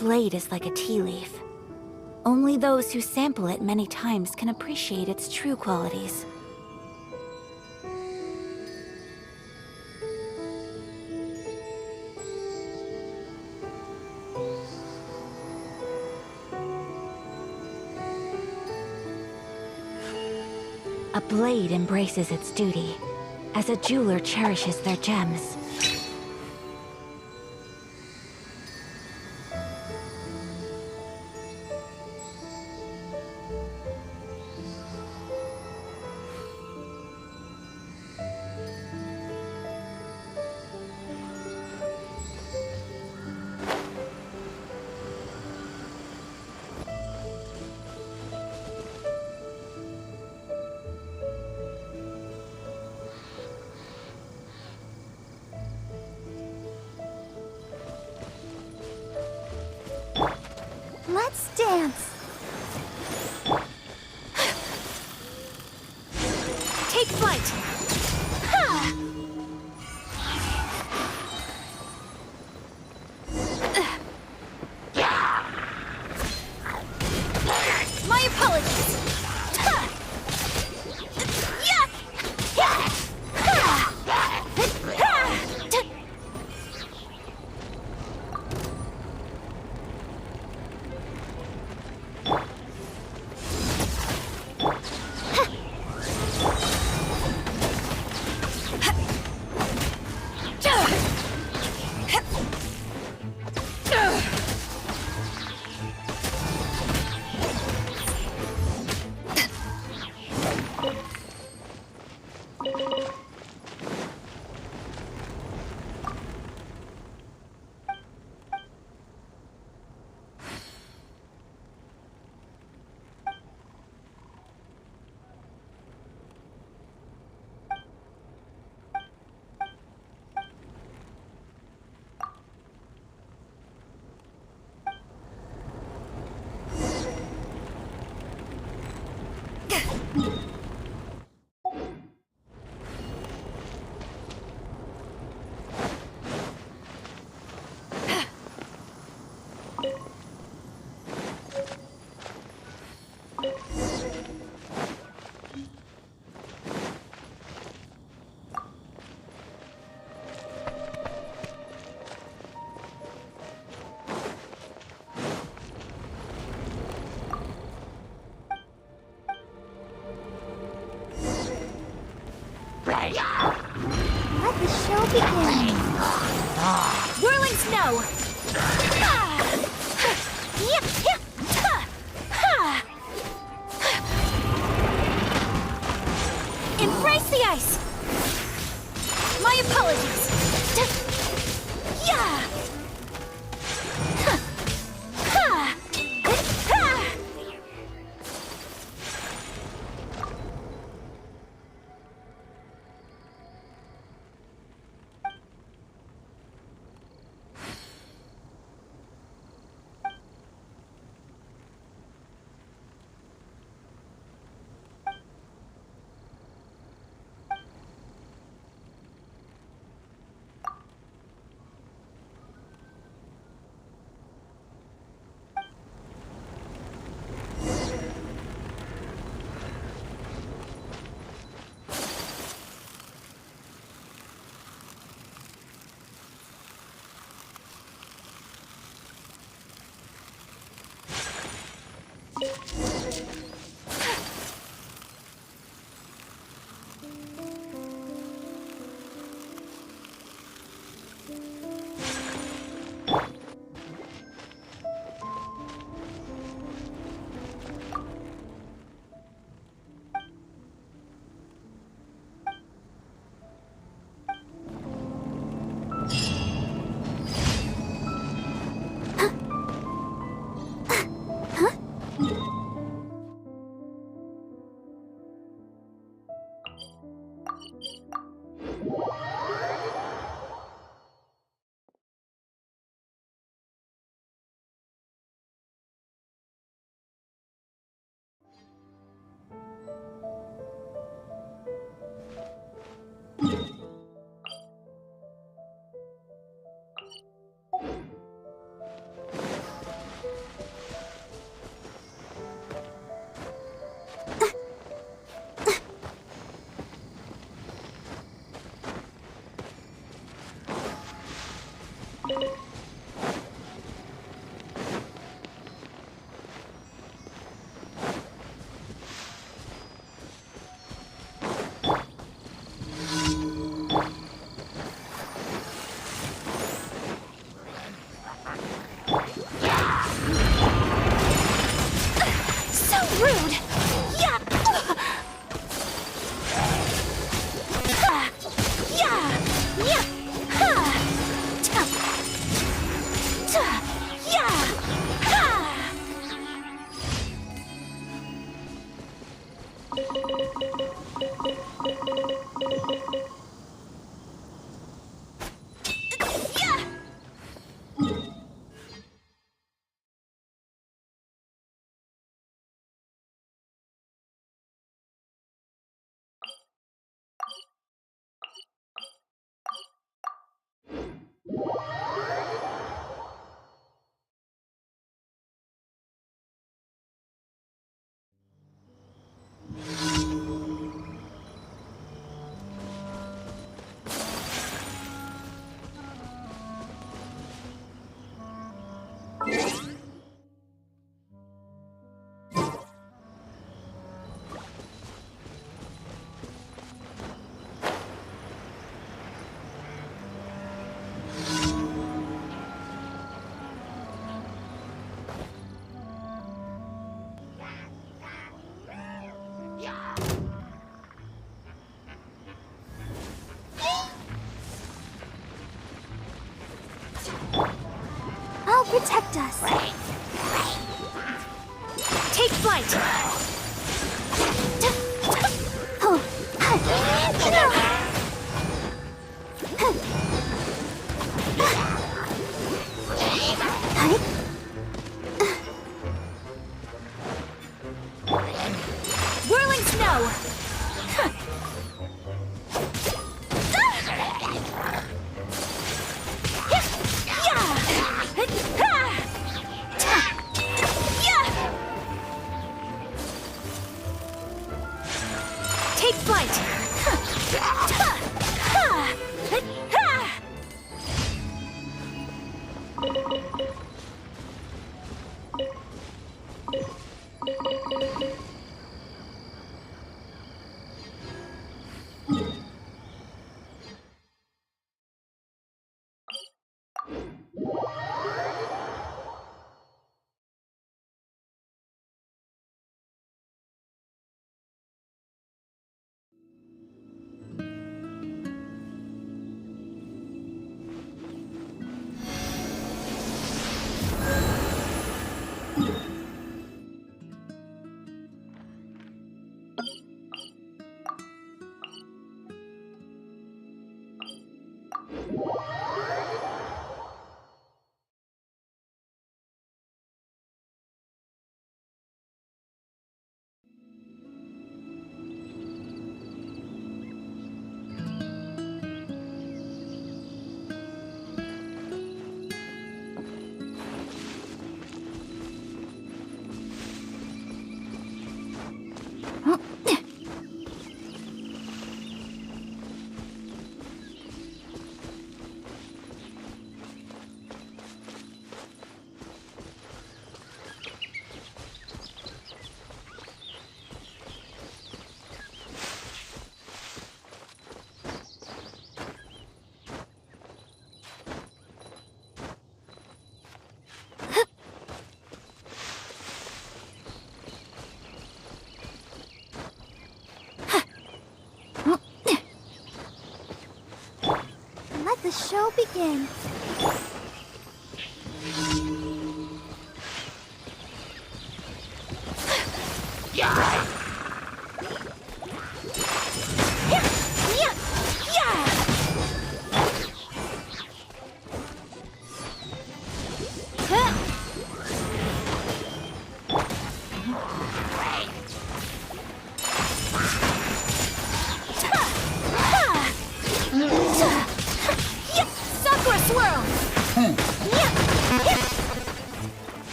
blade is like a tea leaf. Only those who sample it many times can appreciate its true qualities. A blade embraces its duty, as a jeweler cherishes their gems. Let's dance! Take flight! Ha! My apologies! Ha! Yeah! Yeah! Ha! Ha! Let the show begin. Whirling snow. Embrace the ice. My apologies. Yeah. How rude! Yeah! Yeah! Yeah! Ha! Ta! Ta! Yeah! Ha! Yeah! I'll protect us. Take flight. Oh. Whirling snow. Take flight! Let the show begin.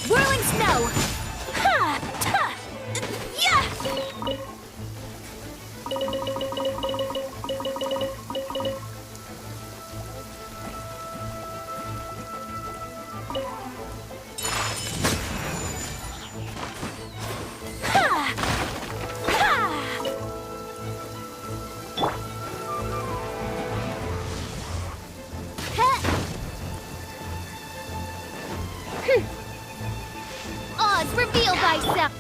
Whirling snow! Ha! Ta! Yeah! Ha! flaws, reveal thyself!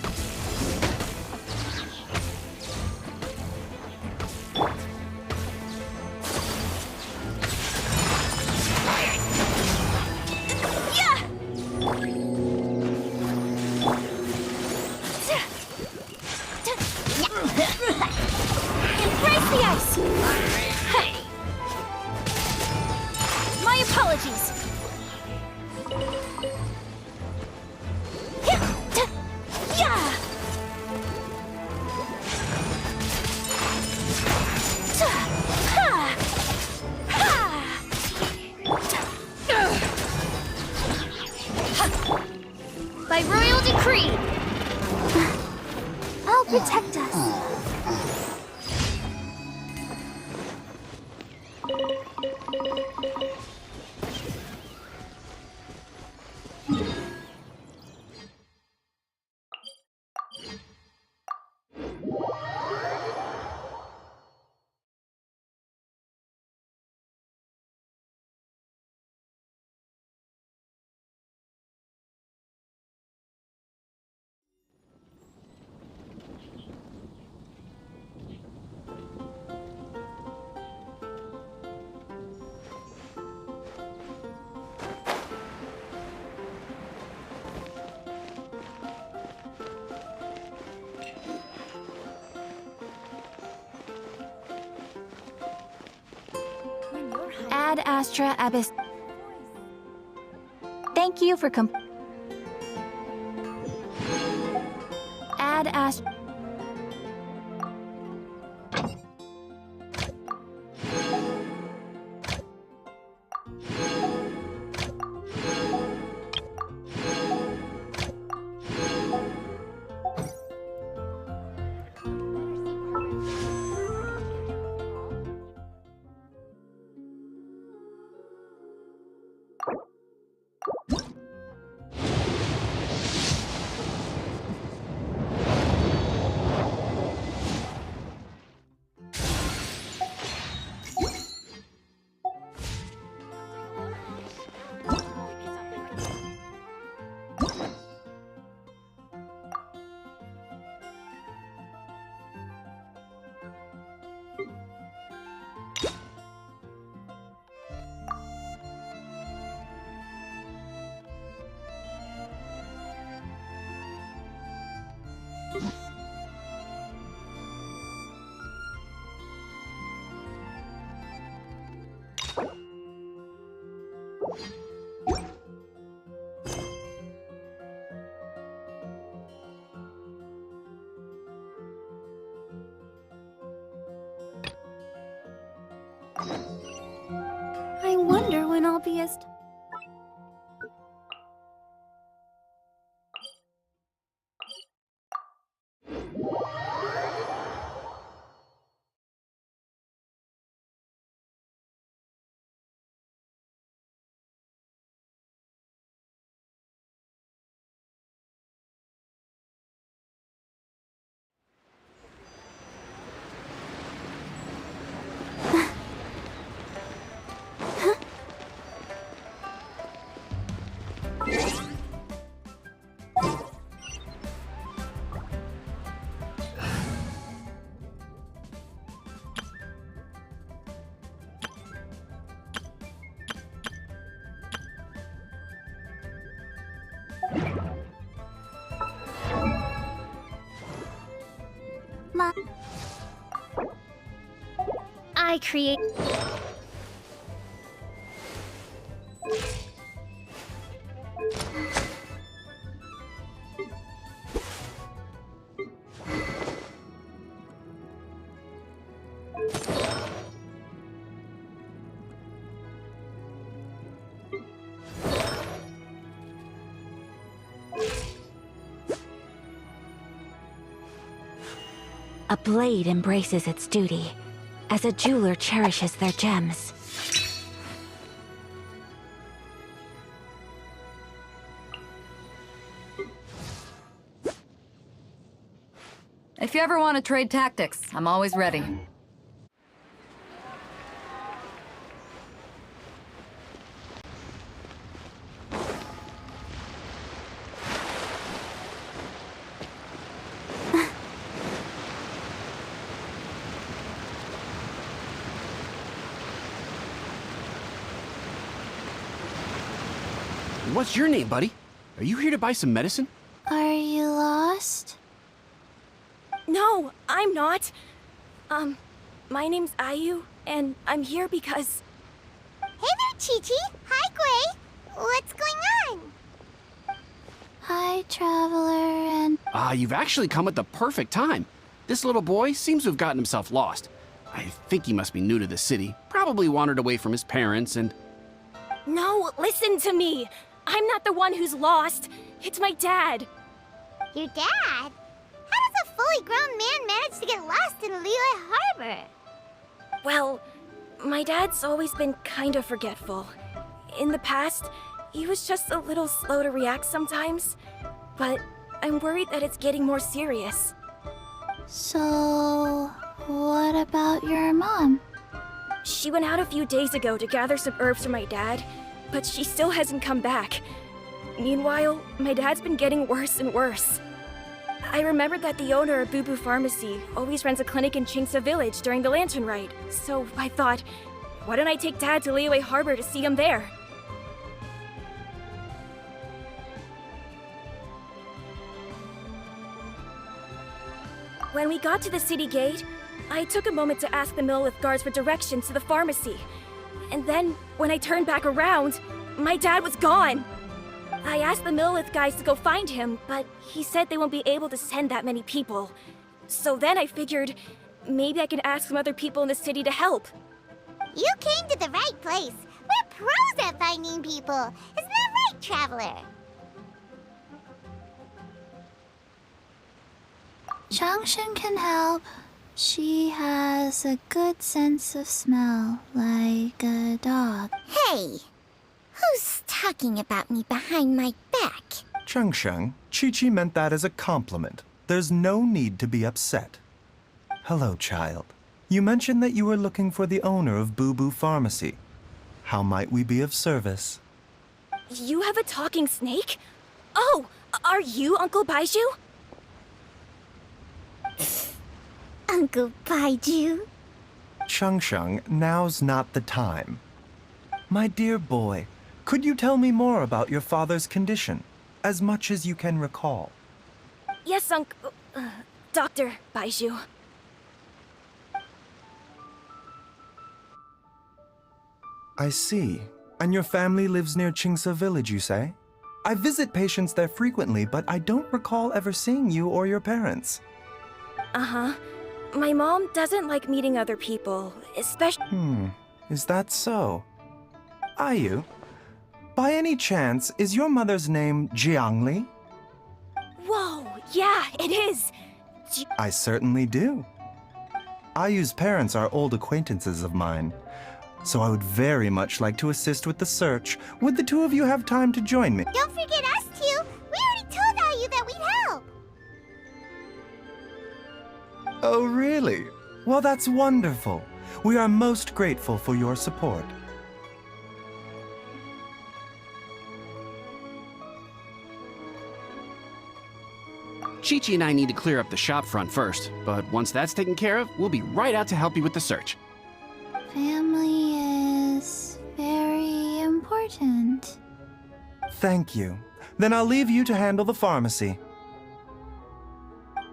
Embrace the ice! My apologies! By royal decree! I'll protect us. Ad Astra Abyss. Thank you for Ad Astra. I wonder when I'll be as... I create... A blade embraces its duty, as a jeweler cherishes their gems. If you ever want to trade tactics, I'm always ready. what's your name, buddy? Are you here to buy some medicine? Are you lost? No, I'm not. My name's Ayu, and I'm here because... Hey there, Chi-Chi. Hi, Gray. What's going on? Hi, traveler, and... You've actually come at the perfect time. This little boy seems to have gotten himself lost. I think he must be new to the city. Probably wandered away from his parents and... No, listen to me. I'm not the one who's lost. It's my dad. Your dad? How does a fully grown man manage to get lost in Liyue Harbor? Well, my dad's always been kind of forgetful. In the past, he was just a little slow to react sometimes. But I'm worried that it's getting more serious. So... what about your mom? She went out a few days ago to gather some herbs for my dad, but she still hasn't come back. Meanwhile, my dad's been getting worse and worse. I remembered that the owner of Boo Boo Pharmacy always runs a clinic in Chingsa Village during the Lantern Ride, so I thought, why don't I take Dad to Liyue Harbor to see him there? When we got to the city gate, I took a moment to ask the Millelith guards for directions to the pharmacy. And then, when I turned back around, my dad was gone! I asked the Millelith guys to go find him, but he said they won't be able to send that many people. So then I figured, maybe I can ask some other people in the city to help. You came to the right place. We're pros at finding people. Isn't that right, Traveler? Changshan can help. She has a good sense of smell, like a dog. Hey, who's talking about me behind my back? Changsheng, Chi-Chi meant that as a compliment. There's no need to be upset. Hello, child. You mentioned that you were looking for the owner of Boo Boo Pharmacy. How might we be of service? You have a talking snake? Oh, are you Uncle Baiju? Uncle Baiju? Changsheng, now's not the time. My dear boy, could you tell me more about your father's condition, as much as you can recall? Yes, Dr. Baiju. I see. And your family lives near Chingsa Village, you say? I visit patients there frequently, but I don't recall ever seeing you or your parents. Uh-huh. My mom doesn't like meeting other people, especially... Is that so? Ayu, by any chance, is your mother's name Jiangli? Whoa, yeah, it is! I certainly do. Ayu's parents are old acquaintances of mine, so I would very much like to assist with the search. Would the two of you have time to join me? Don't forget us two. We already told Ayu that we'd help. Oh, really? Well, that's wonderful. We are most grateful for your support. Chi-Chi and I need to clear up the shop front first, but once that's taken care of, we'll be right out to help you with the search. Family is very important. Thank you. Then I'll leave you to handle the pharmacy.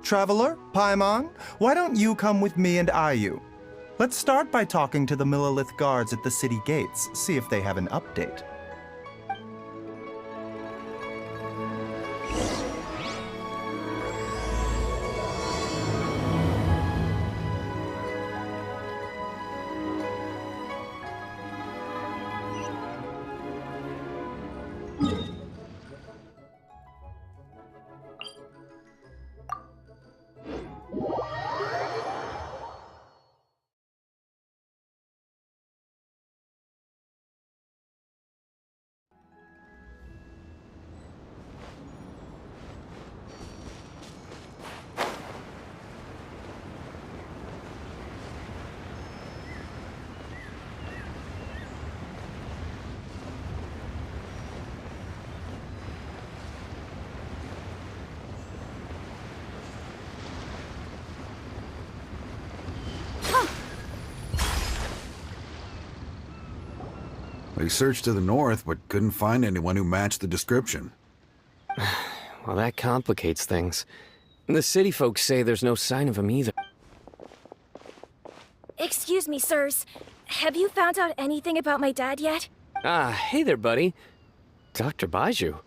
Traveler, Paimon, why don't you come with me and Ayu? Let's start by talking to the Millelith guards at the city gates, see if they have an update. We searched to the north, but couldn't find anyone who matched the description. Well, that complicates things. The city folks say there's no sign of him either. Excuse me, sirs. Have you found out anything about my dad yet? Ah, hey there, buddy. Dr. Baiju.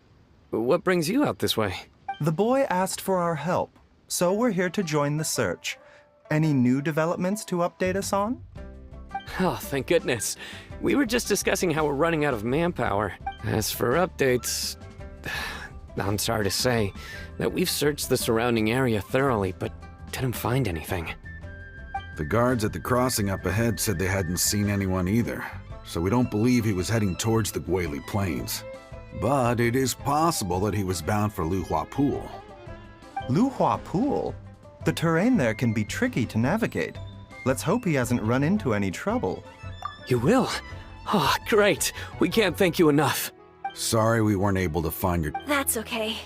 What brings you out this way? The boy asked for our help, so we're here to join the search. Any new developments to update us on? Oh, thank goodness. We were just discussing how we're running out of manpower. As for updates, I'm sorry to say that we've searched the surrounding area thoroughly, but didn't find anything. The guards at the crossing up ahead said they hadn't seen anyone either, so we don't believe he was heading towards the Guili Plains. But it is possible that he was bound for Luhua Pool. Luhua Pool? The terrain there can be tricky to navigate. Let's hope he hasn't run into any trouble. You will? Oh, great. We can't thank you enough. Sorry we weren't able to find your... That's okay.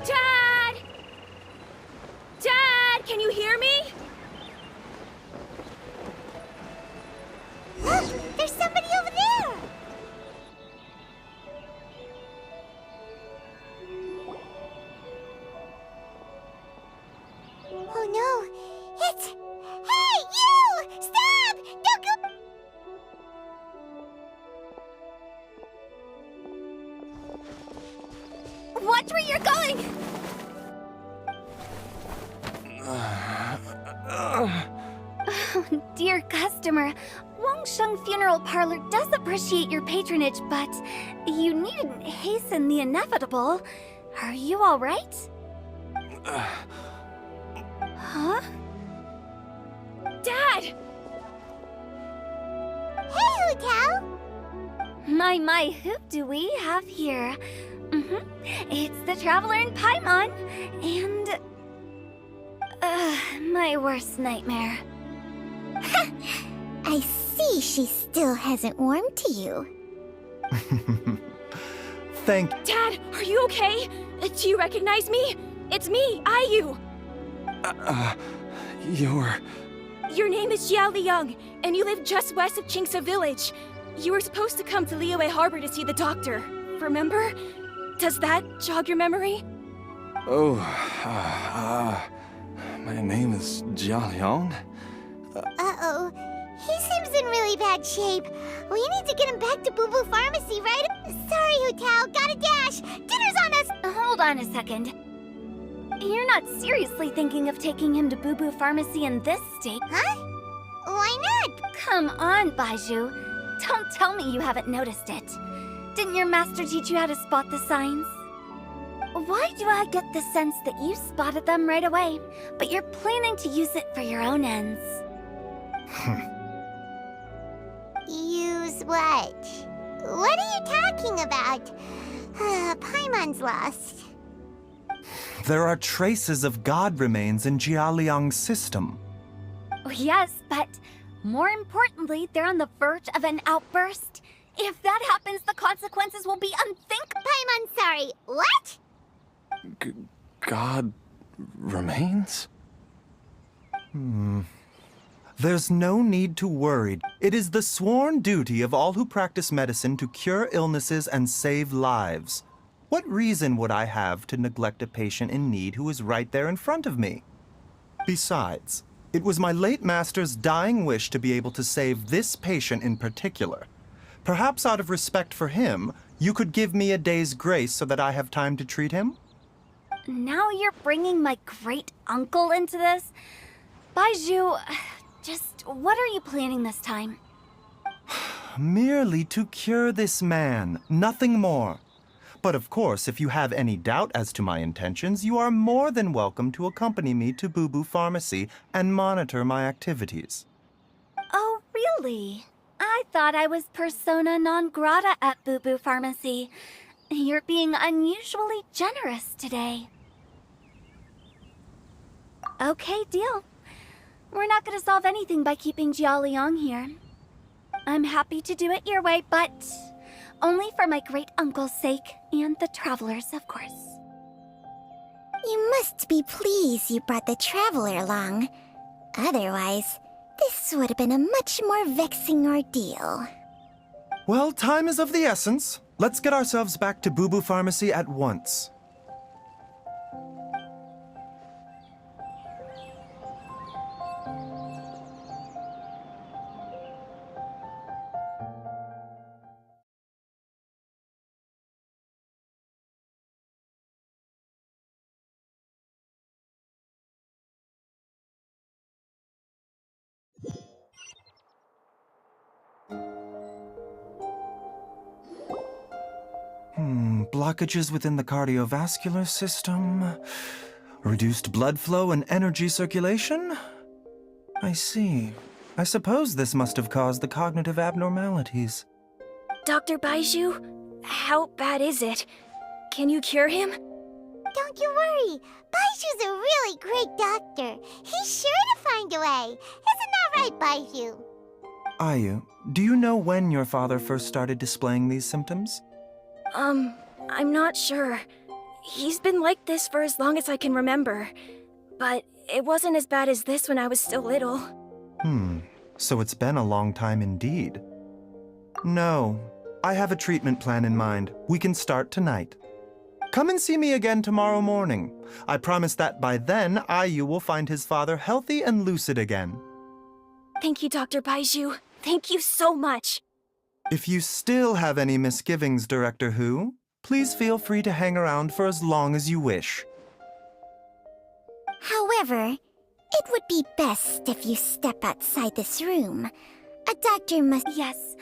Dad! Dad, can you hear me? Look! There's somebody over there! Oh no! It's... Hey, you! Stop! Don't go... Watch where you're going! Dear customer, Wangsheng Funeral Parlor does appreciate your patronage, but you needn't hasten the inevitable. Are you all right? Huh? Dad! Hey, Hutao! My, who do we have here? It's the Traveler in Paimon, and... my worst nightmare. I see she still hasn't warmed to you. Thank... Dad, are you okay? Do you recognize me? It's me, Ayu. Your name is Jia Liang, and you live just west of Qingsa Village. You were supposed to come to Liyue Harbor to see the doctor. Remember? Does that jog your memory? Oh, my name is Jia Liang. Uh-oh. He seems in really bad shape. We need to get him back to Boo Boo Pharmacy, right? Sorry, Hutao. Gotta dash. Dinner's on us. Hold on a second. You're not seriously thinking of taking him to Boo Boo Pharmacy in this state? Huh? Why not? Come on, Baiju. Don't tell me you haven't noticed it. Didn't your master teach you how to spot the signs? Why do I get the sense that you spotted them right away, but you're planning to use it for your own ends? Use what? What are you talking about? Paimon's lost. There are traces of god remains in Jia Liang's system. Oh, yes, but more importantly, they're on the verge of an outburst. If that happens, the consequences will be unthinkable. Paimon, sorry. What? God remains? There's no need to worry. It is the sworn duty of all who practice medicine to cure illnesses and save lives. What reason would I have to neglect a patient in need who is right there in front of me? Besides, It was my late master's dying wish to be able to save this patient in particular. Perhaps out of respect for him, you could give me a day's grace so that I have time to treat him? Now you're bringing my great uncle into this? Baizhu, just what are you planning this time? Merely to cure this man, nothing more. But of course, if you have any doubt as to my intentions, you are more than welcome to accompany me to Boo Boo Pharmacy and monitor my activities. Oh, really? I thought I was persona non grata at Boo Boo Pharmacy. You're being unusually generous today. Okay, deal. We're not gonna solve anything by keeping Jialiang here. I'm happy to do it your way, but only for my great uncle's sake and the travelers, of course. You must be pleased you brought the traveler along. Otherwise, this would have been a much more vexing ordeal. Well, time is of the essence. Let's get ourselves back to Boo Boo Pharmacy at once. Blockages within the cardiovascular system, reduced blood flow and energy circulation? I see. I suppose this must have caused the cognitive abnormalities. Dr. Baizhu, how bad is it? Can you cure him? Don't you worry. Baiju's a really great doctor. He's sure to find a way. Isn't that right, Baizhu? Ayu, do you know when your father first started displaying these symptoms? I'm not sure. He's been like this for as long as I can remember. But it wasn't as bad as this when I was still little. So it's been a long time indeed. No, I have a treatment plan in mind. We can start tonight. Come and see me again tomorrow morning. I promise that by then, Ayu will find his father healthy and lucid again. Thank you, Dr. Baizhu. Thank you so much. If you still have any misgivings, Director Hu, please feel free to hang around for as long as you wish. However, it would be best if you step outside this room. A doctor must... Yes,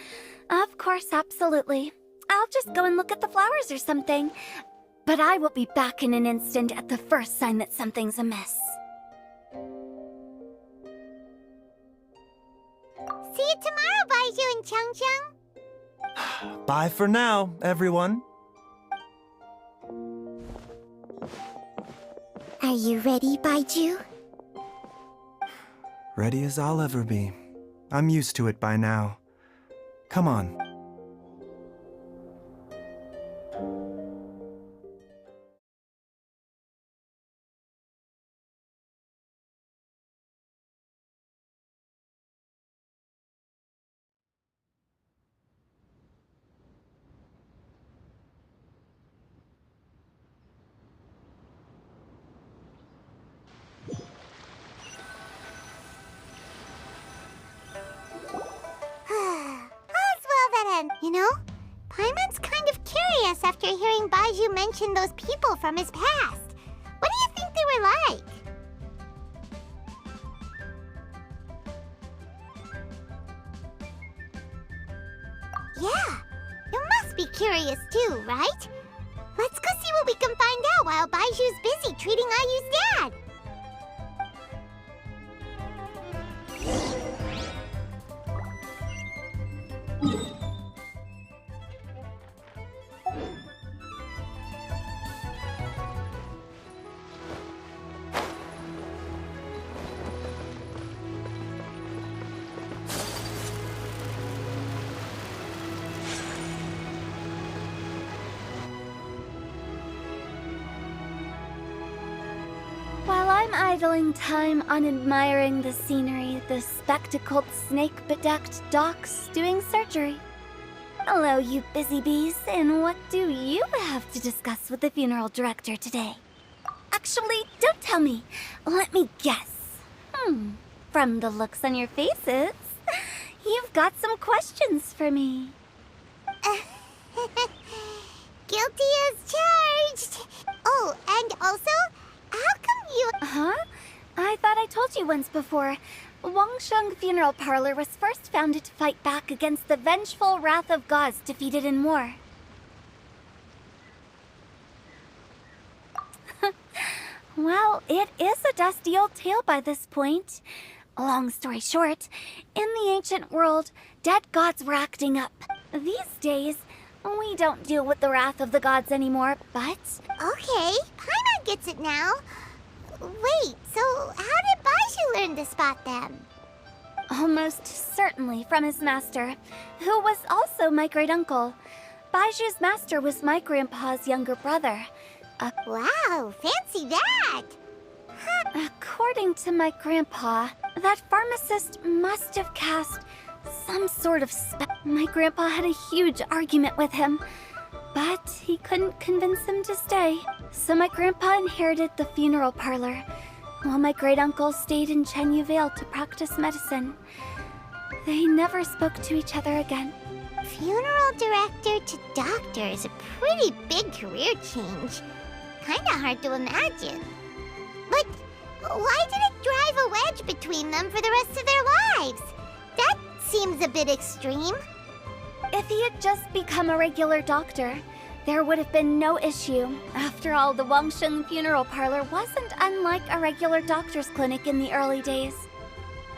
of course, absolutely. I'll just go and look at the flowers or something. But I will be back in an instant at the first sign that something's amiss. See you tomorrow, Baizhu and Changcheng. Bye for now, everyone. Are you ready, Baizhu? Ready as I'll ever be. I'm used to it by now. Come on. You know, Paimon's kind of curious after hearing Baizhu mention those people from his past. What do you think they were like? Yeah, you must be curious too, right? Let's go see what we can find out while Baiju's busy treating Ayu's dad. While I'm idling time on admiring the scenery, the spectacled snake-bedecked docs doing surgery. Hello, you busy bees, and what do you have to discuss with the funeral director today? Actually, don't tell me. Let me guess. From the looks on your faces, you've got some questions for me. Guilty as charged. Oh, and also, how come you... Huh? I thought I told you once before. Wangsheng Funeral Parlor was first founded to fight back against the vengeful wrath of gods defeated in war. Well, it is a dusty old tale by this point. Long story short, in the ancient world, dead gods were acting up. These days, we don't deal with the wrath of the gods anymore, but... Okay, Paimon gets it now. Wait, so how did Baizhu learn to spot them? Almost certainly from his master, who was also my great-uncle. Baizhu's master was my grandpa's younger brother. Wow, fancy that! According to my grandpa, that pharmacist must have cast some sort of spell. My grandpa had a huge argument with him, but he couldn't convince him to stay. So my grandpa inherited the funeral parlor, while my great-uncle stayed in Chenyu Vale to practice medicine. They never spoke to each other again. Funeral director to doctor is a pretty big career change. Kinda hard to imagine. But why did it drive a wedge between them for the rest of their lives? That seems a bit extreme. If he had just become a regular doctor, there would have been no issue. After all, the Wangsheng Funeral Parlor wasn't unlike a regular doctor's clinic in the early days.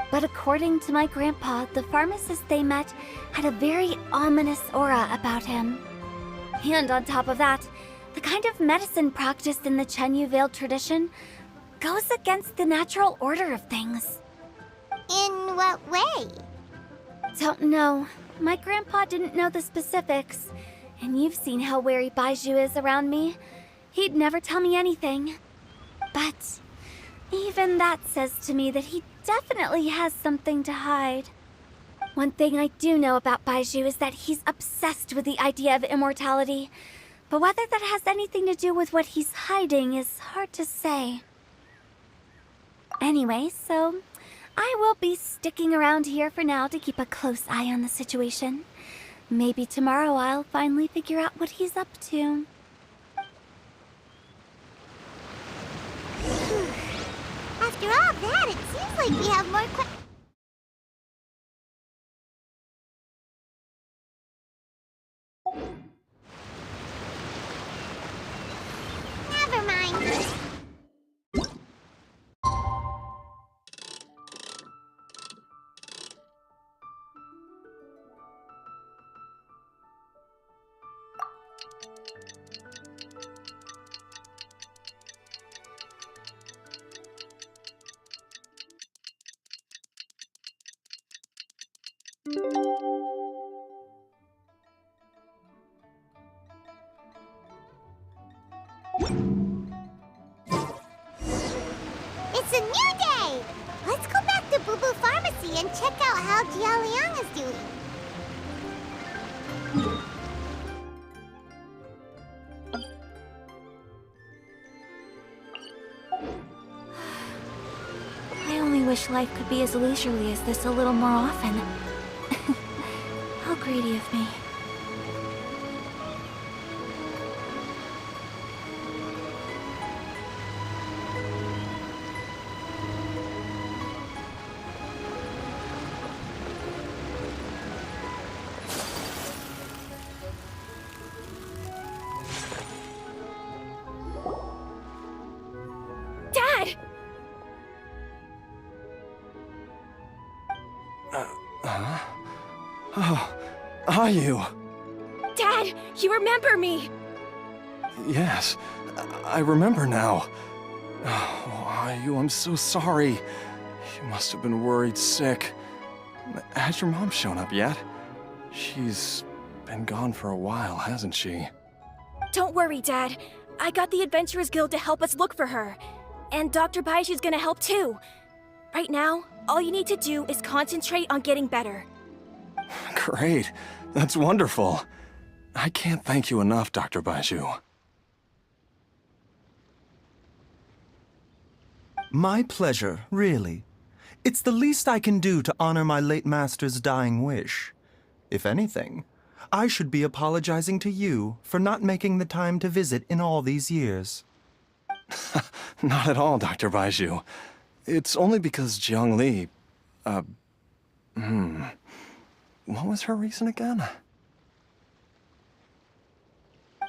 But according to my grandpa, the pharmacist they met had a very ominous aura about him. And on top of that, the kind of medicine practiced in the Chenyu Vale tradition goes against the natural order of things. In what way? Don't know. My grandpa didn't know the specifics. And you've seen how wary Baizhu is around me. He'd never tell me anything. But even that says to me that he definitely has something to hide. One thing I do know about Baizhu is that he's obsessed with the idea of immortality. But whether that has anything to do with what he's hiding is hard to say. Anyway, so I will be sticking around here for now to keep a close eye on the situation. Maybe tomorrow I'll finally figure out what he's up to. After all that, it seems like we have more Never mind. It's a new day! Let's go back to Boo Boo Pharmacy and check out how Jia Liang is doing. I only wish life could be as leisurely as this a little more often. How greedy of me. Dad! Oh, are you? Dad, you remember me! Yes, I remember now. Oh, are you? I'm so sorry. You must have been worried sick. Has your mom shown up yet? She's been gone for a while, hasn't she? Don't worry, Dad. I got the Adventurers Guild to help us look for her. And Dr. Baishu's gonna help too. Right now, all you need to do is concentrate on getting better. Great. That's wonderful. I can't thank you enough, Dr. Baizhu. My pleasure, really. It's the least I can do to honor my late master's dying wish. If anything, I should be apologizing to you for not making the time to visit in all these years. Not at all, Dr. Baizhu. It's only because Jiang Li, what was her reason again?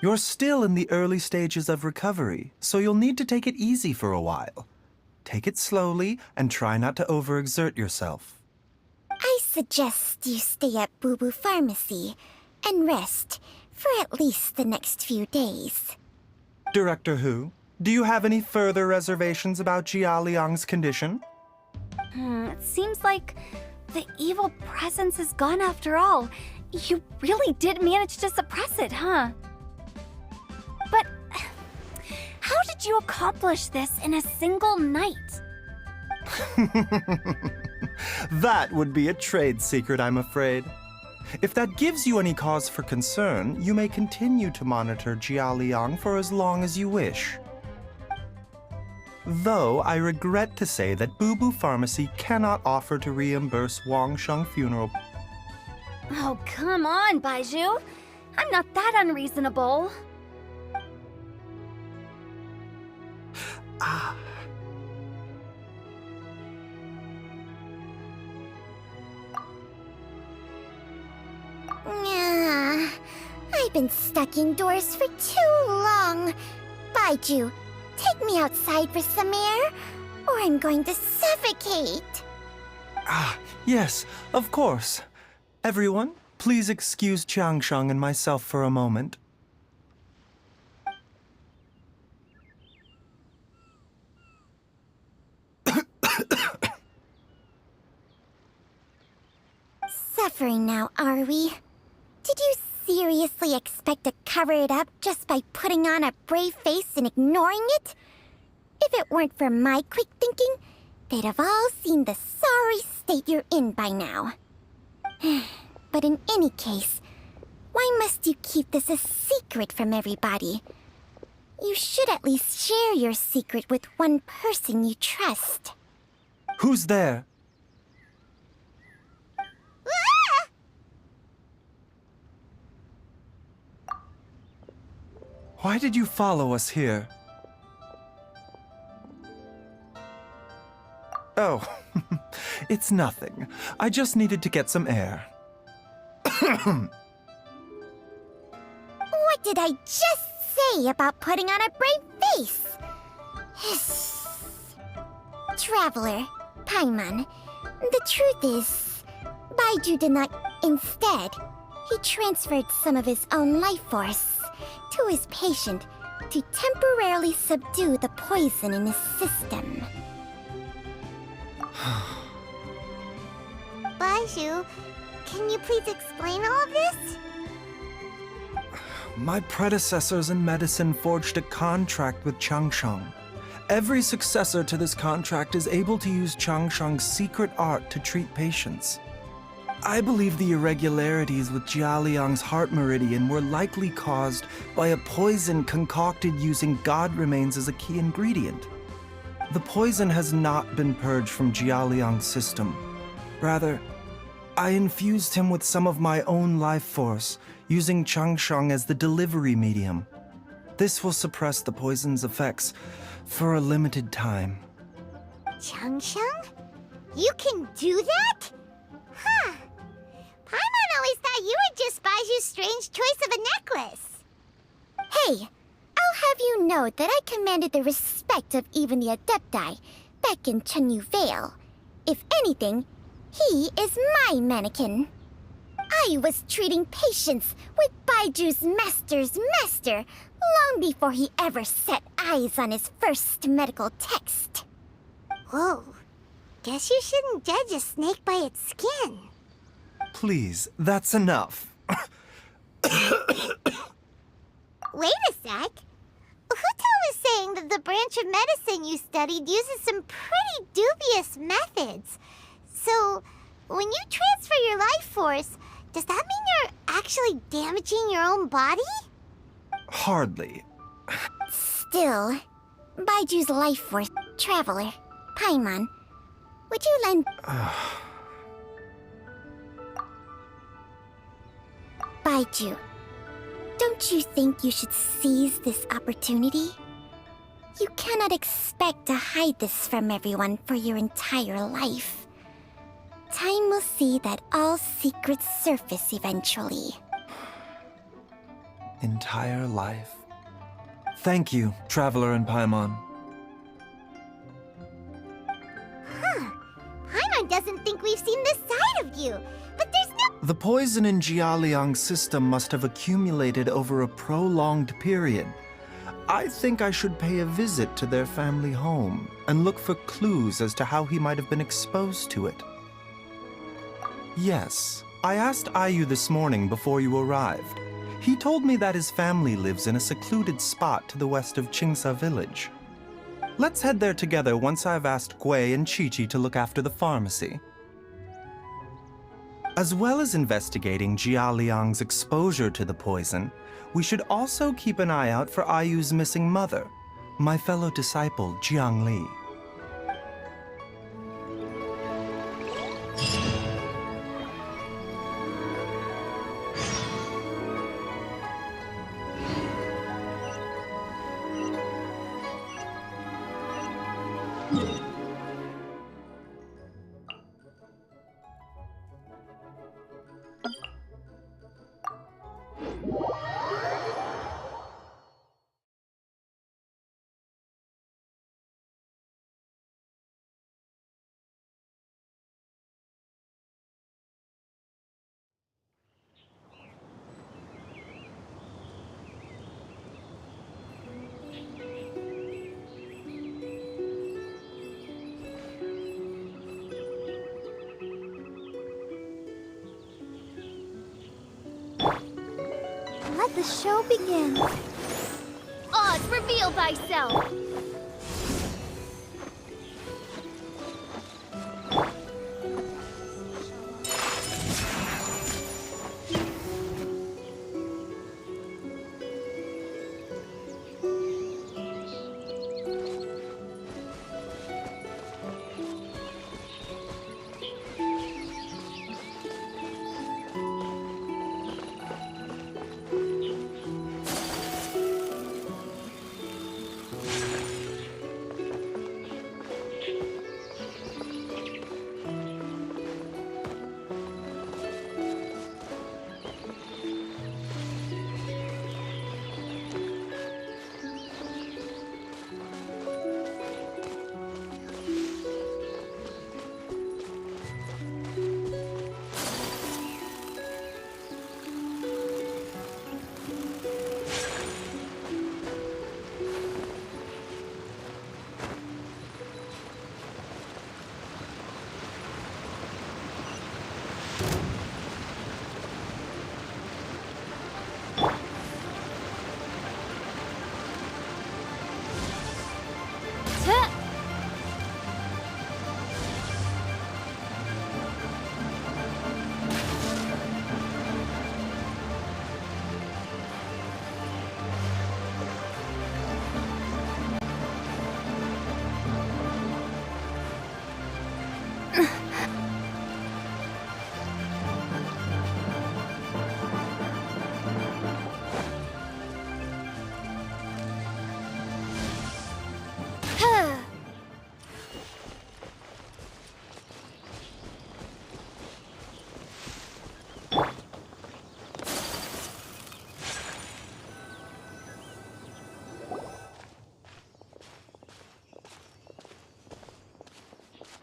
You're still in the early stages of recovery, so you'll need to take it easy for a while. Take it slowly and try not to overexert yourself. I suggest you stay at Boo Boo Pharmacy and rest for at least the next few days. Director Hu, do you have any further reservations about Jia Liang's condition? It seems like the evil presence is gone after all. You really did manage to suppress it, huh? But how did you accomplish this in a single night? That would be a trade secret, I'm afraid. If that gives you any cause for concern, you may continue to monitor Jia Liang for as long as you wish. Though I regret to say that Boo Boo Pharmacy cannot offer to reimburse Wang Sheng funeral. Oh, come on, Baizhu. I'm not that unreasonable. I've been stuck indoors for too long. Baizhu, take me outside for some air, or I'm going to suffocate. Yes, of course. Everyone, please excuse Changsheng and myself for a moment. Suffering now, are we? Did you seriously expect to cover it up just by putting on a brave face and ignoring it? If it weren't for my quick thinking, they'd have all seen the sorry state you're in by now. But in any case, why must you keep this a secret from everybody? You should at least share your secret with one person you trust. Who's there? Why did you follow us here? Oh, it's nothing. I just needed to get some air. What did I just say about putting on a brave face? Traveler, Paimon, the truth is, Baizhu did not. Instead, he transferred some of his own life force to his patient to temporarily subdue the poison in his system. Baizhu, can you please explain all of this? My predecessors in medicine forged a contract with Changsheng. Every successor to this contract is able to use Changsheng's secret art to treat patients. I believe the irregularities with Jia Liang's heart meridian were likely caused by a poison concocted using god remains as a key ingredient. The poison has not been purged from Jia Liang's system. Rather, I infused him with some of my own life force, using Changsheng as the delivery medium. This will suppress the poison's effects for a limited time. Changsheng? You can do that? Huh. Paimon always thought you were just Baizhu's strange choice of a necklace. Hey, I'll have you know that I commanded the respect of even the Adepti back in Chenyu Vale. If anything, he is my mannequin. I was treating patients with Baiju's master's master long before he ever set eyes on his first medical text. Whoa. Guess you shouldn't judge a snake by its skin. Please, that's enough. Wait a sec. Huto was saying that the branch of medicine you studied uses some pretty dubious methods. So, when you transfer your life force, does that mean you're actually damaging your own body? Hardly. Still, Baiju's life force, Traveler, Paimon, Would you lend... Baiju, don't you think you should seize this opportunity? You cannot expect to hide this from everyone for your entire life. Time will see that all secrets surface eventually. Entire life. Thank you, Traveler and Paimon. Paimon doesn't think we've seen this side of you, but there's no... The poison in Jialiang's system must have accumulated over a prolonged period. I think I should pay a visit to their family home and look for clues as to how he might have been exposed to it. Yes, I asked Ayu this morning before you arrived. He told me that his family lives in a secluded spot to the west of Qingsa village. Let's head there together once I've asked Gui and Chi-Chi to look after the pharmacy. As well as investigating Jia Liang's exposure to the poison, we should also keep an eye out for Ayu's missing mother, my fellow disciple Jiang Li. Let the show begin. Oz, reveal thyself!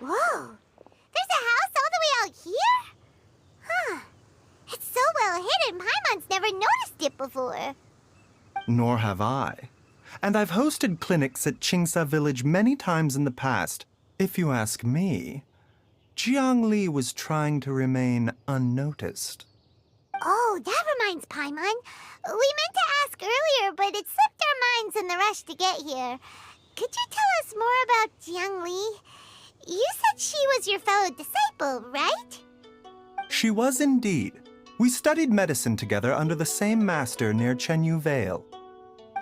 Whoa! There's a house all the way out here? Huh. It's so well hidden, Paimon's never noticed it before. Nor have I. And I've hosted clinics at Qingsa village many times in the past. If you ask me, Jiang Li was trying to remain unnoticed. Oh, that reminds Paimon. We meant to ask earlier, but it slipped our minds in the rush to get here. Could you tell us more about Jiang Li? You said she was your fellow disciple, right? She was indeed. We studied medicine together under the same master near Chenyu Vale.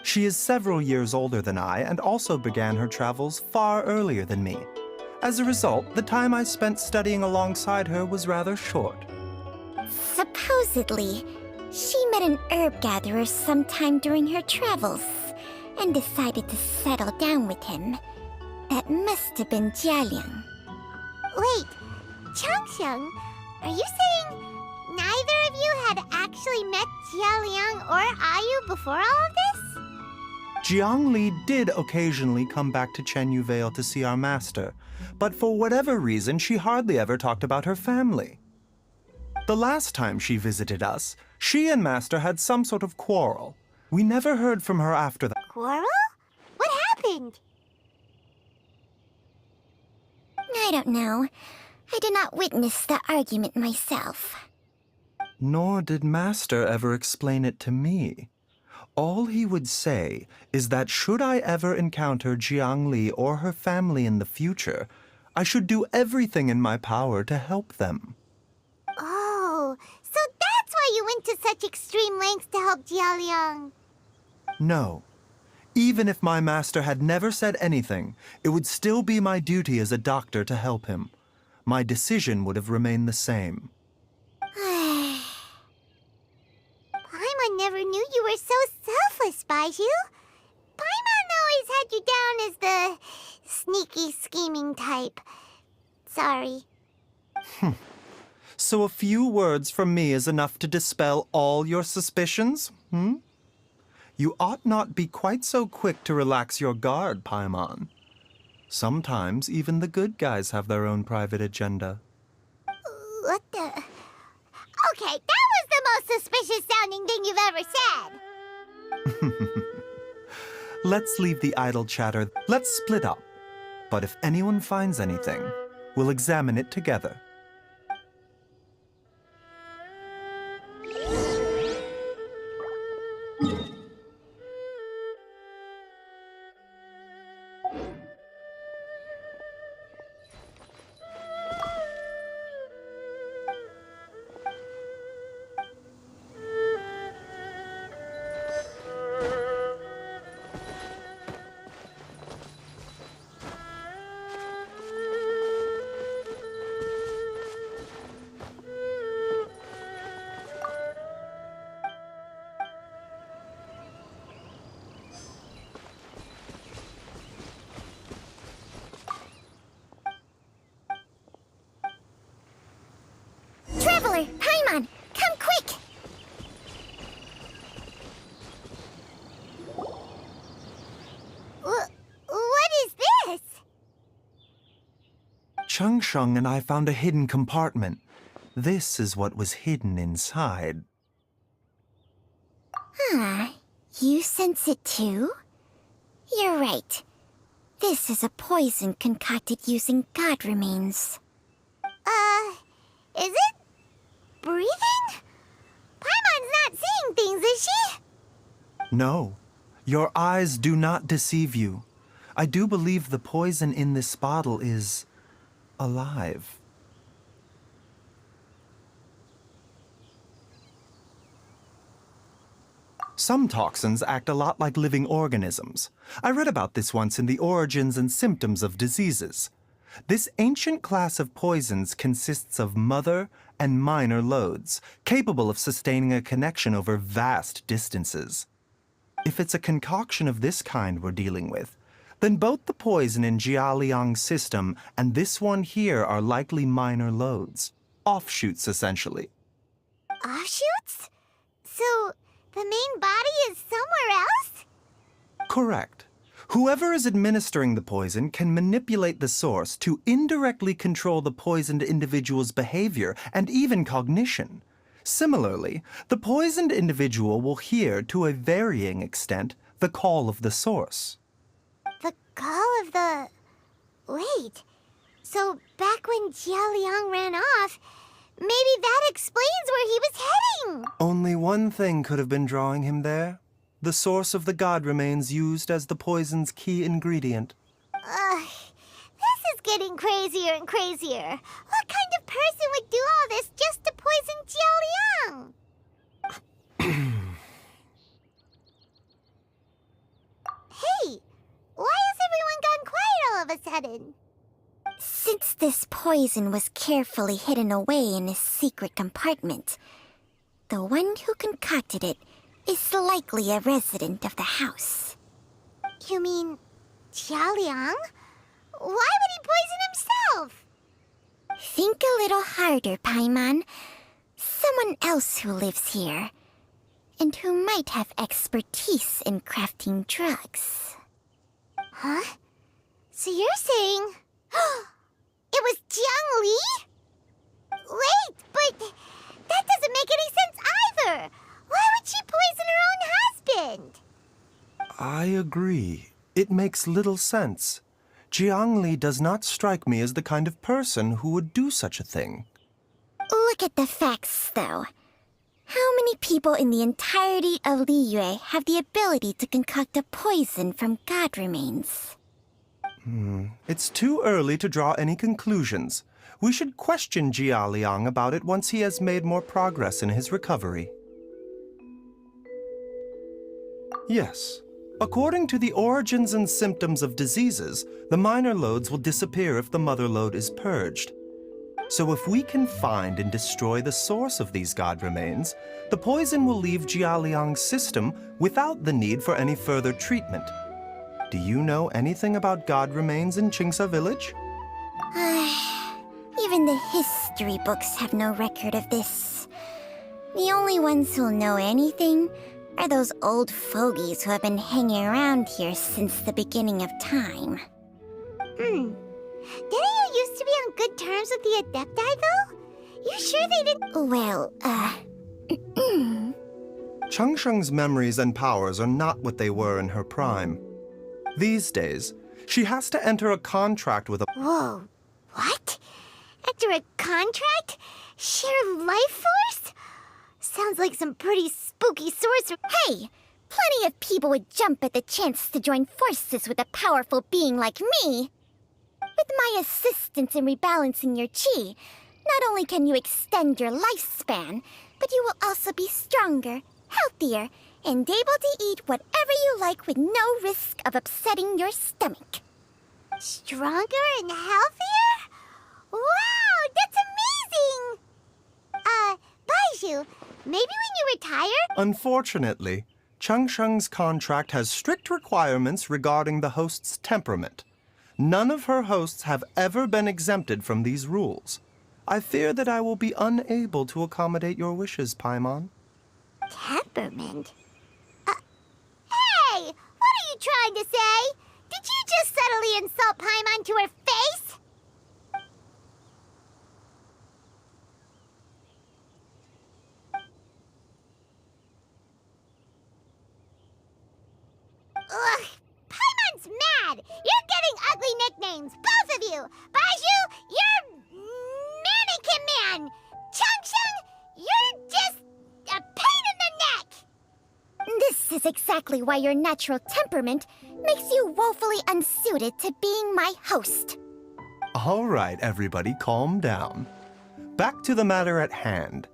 She is several years older than I and also began her travels far earlier than me. As a result, the time I spent studying alongside her was rather short. Supposedly, she met an herb gatherer sometime during her travels and decided to settle down with him. That must have been Jialiang. Wait, Changxiang, are you saying neither of you had actually met Jialiang or Ayu before all of this? Jiang Li did occasionally come back to Chenyu Vale to see our master, but for whatever reason, she hardly ever talked about her family. The last time she visited us, she and Master had some sort of quarrel. We never heard from her after that. Quarrel? What happened? I don't know. I did not witness the argument myself. Nor did Master ever explain it to me. All he would say is that should I ever encounter Jiang Li or her family in the future, I should do everything in my power to help them. Oh, so that's why you went to such extreme lengths to help Jialiang. No. Even if my master had never said anything, it would still be my duty as a doctor to help him. My decision would have remained the same. Paimon never knew you were so selfless, Baiju. Paimon always had you down as the sneaky, scheming type. Sorry. So a few words from me is enough to dispel all your suspicions, You ought not be quite so quick to relax your guard, Paimon. Sometimes even the good guys have their own private agenda. What the... Okay, that was the most suspicious-sounding thing you've ever said. Let's leave the idle chatter. Let's split up. But if anyone finds anything, we'll examine it together. Traveler, Paimon, come quick! What is this? Changsheng and I found a hidden compartment. This is what was hidden inside. You sense it too? You're right. This is a poison concocted using god remains. Is it breathing? Paimon's not seeing things, is she? No, your eyes do not deceive you. I do believe the poison in this bottle is alive. Some toxins act a lot like living organisms. I read about this once in the Origins and Symptoms of Diseases. This ancient class of poisons consists of mother and minor loads, capable of sustaining a connection over vast distances. If it's a concoction of this kind we're dealing with, then both the poison in Jialiang's system and this one here are likely minor loads. Offshoots, essentially. Offshoots? So, the main body is somewhere else? Correct. Whoever is administering the poison can manipulate the source to indirectly control the poisoned individual's behavior and even cognition. Similarly, the poisoned individual will hear, to a varying extent, the call of the source. The call of the... Wait. So, back when Jialiang ran off, maybe that explains where he was heading! Only one thing could have been drawing him there. The source of the god remains used as the poison's key ingredient. This is getting crazier and crazier. What kind of person would do all this just to poison Jialiang? Hey, why has everyone gone quiet all of a sudden? Since this poison was carefully hidden away in his secret compartment, the one who concocted it is likely a resident of the house. You mean Jialiang? Why would he poison himself? Think a little harder, Paimon. Someone else who lives here, and who might have expertise in crafting drugs. Huh? So you're saying... it was Jiang Li? Wait, but that doesn't make any sense either! Why would she poison her own husband? I agree. It makes little sense. Jiang Li does not strike me as the kind of person who would do such a thing. Look at the facts, though. How many people in the entirety of Liyue have the ability to concoct a poison from god remains? It's too early to draw any conclusions. We should question Jia Liang about it once he has made more progress in his recovery. Yes. According to the origins and symptoms of diseases, the minor loads will disappear if the mother load is purged. So if we can find and destroy the source of these god remains, the poison will leave Jia Liang's system without the need for any further treatment. Do you know anything about god remains in Qingsa village? Even the history books have no record of this. The only ones who'll know anything are those old fogies who have been hanging around here since the beginning of time. Didn't you used to be on good terms with the Adepti, though? You sure they didn't... Well, Changsheng's memories and powers are not what they were in her prime. These days, she has to enter a contract with a... Whoa, what? Enter a contract? Share life force? Sounds like some pretty spooky sorcery. Hey! Plenty of people would jump at the chance to join forces with a powerful being like me. With my assistance in rebalancing your chi, not only can you extend your lifespan, but you will also be stronger, healthier, and able to eat whatever you like with no risk of upsetting your stomach. Stronger and healthier? Wow, that's amazing! Baizhu, maybe when you retire? Unfortunately, Changsheng's contract has strict requirements regarding the host's temperament. None of her hosts have ever been exempted from these rules. I fear that I will be unable to accommodate your wishes, Paimon. Temperament? Hey! What are you trying to say? Did you just subtly insult Paimon to her face? Ugh! Paimon's mad! You're getting ugly nicknames, both of you! Baizhu, you're Mannequin Man! Changsheng, you're just a pain in the neck! This is exactly why your natural temperament makes you woefully unsuited to being my host. All right, everybody, calm down. Back to the matter at hand.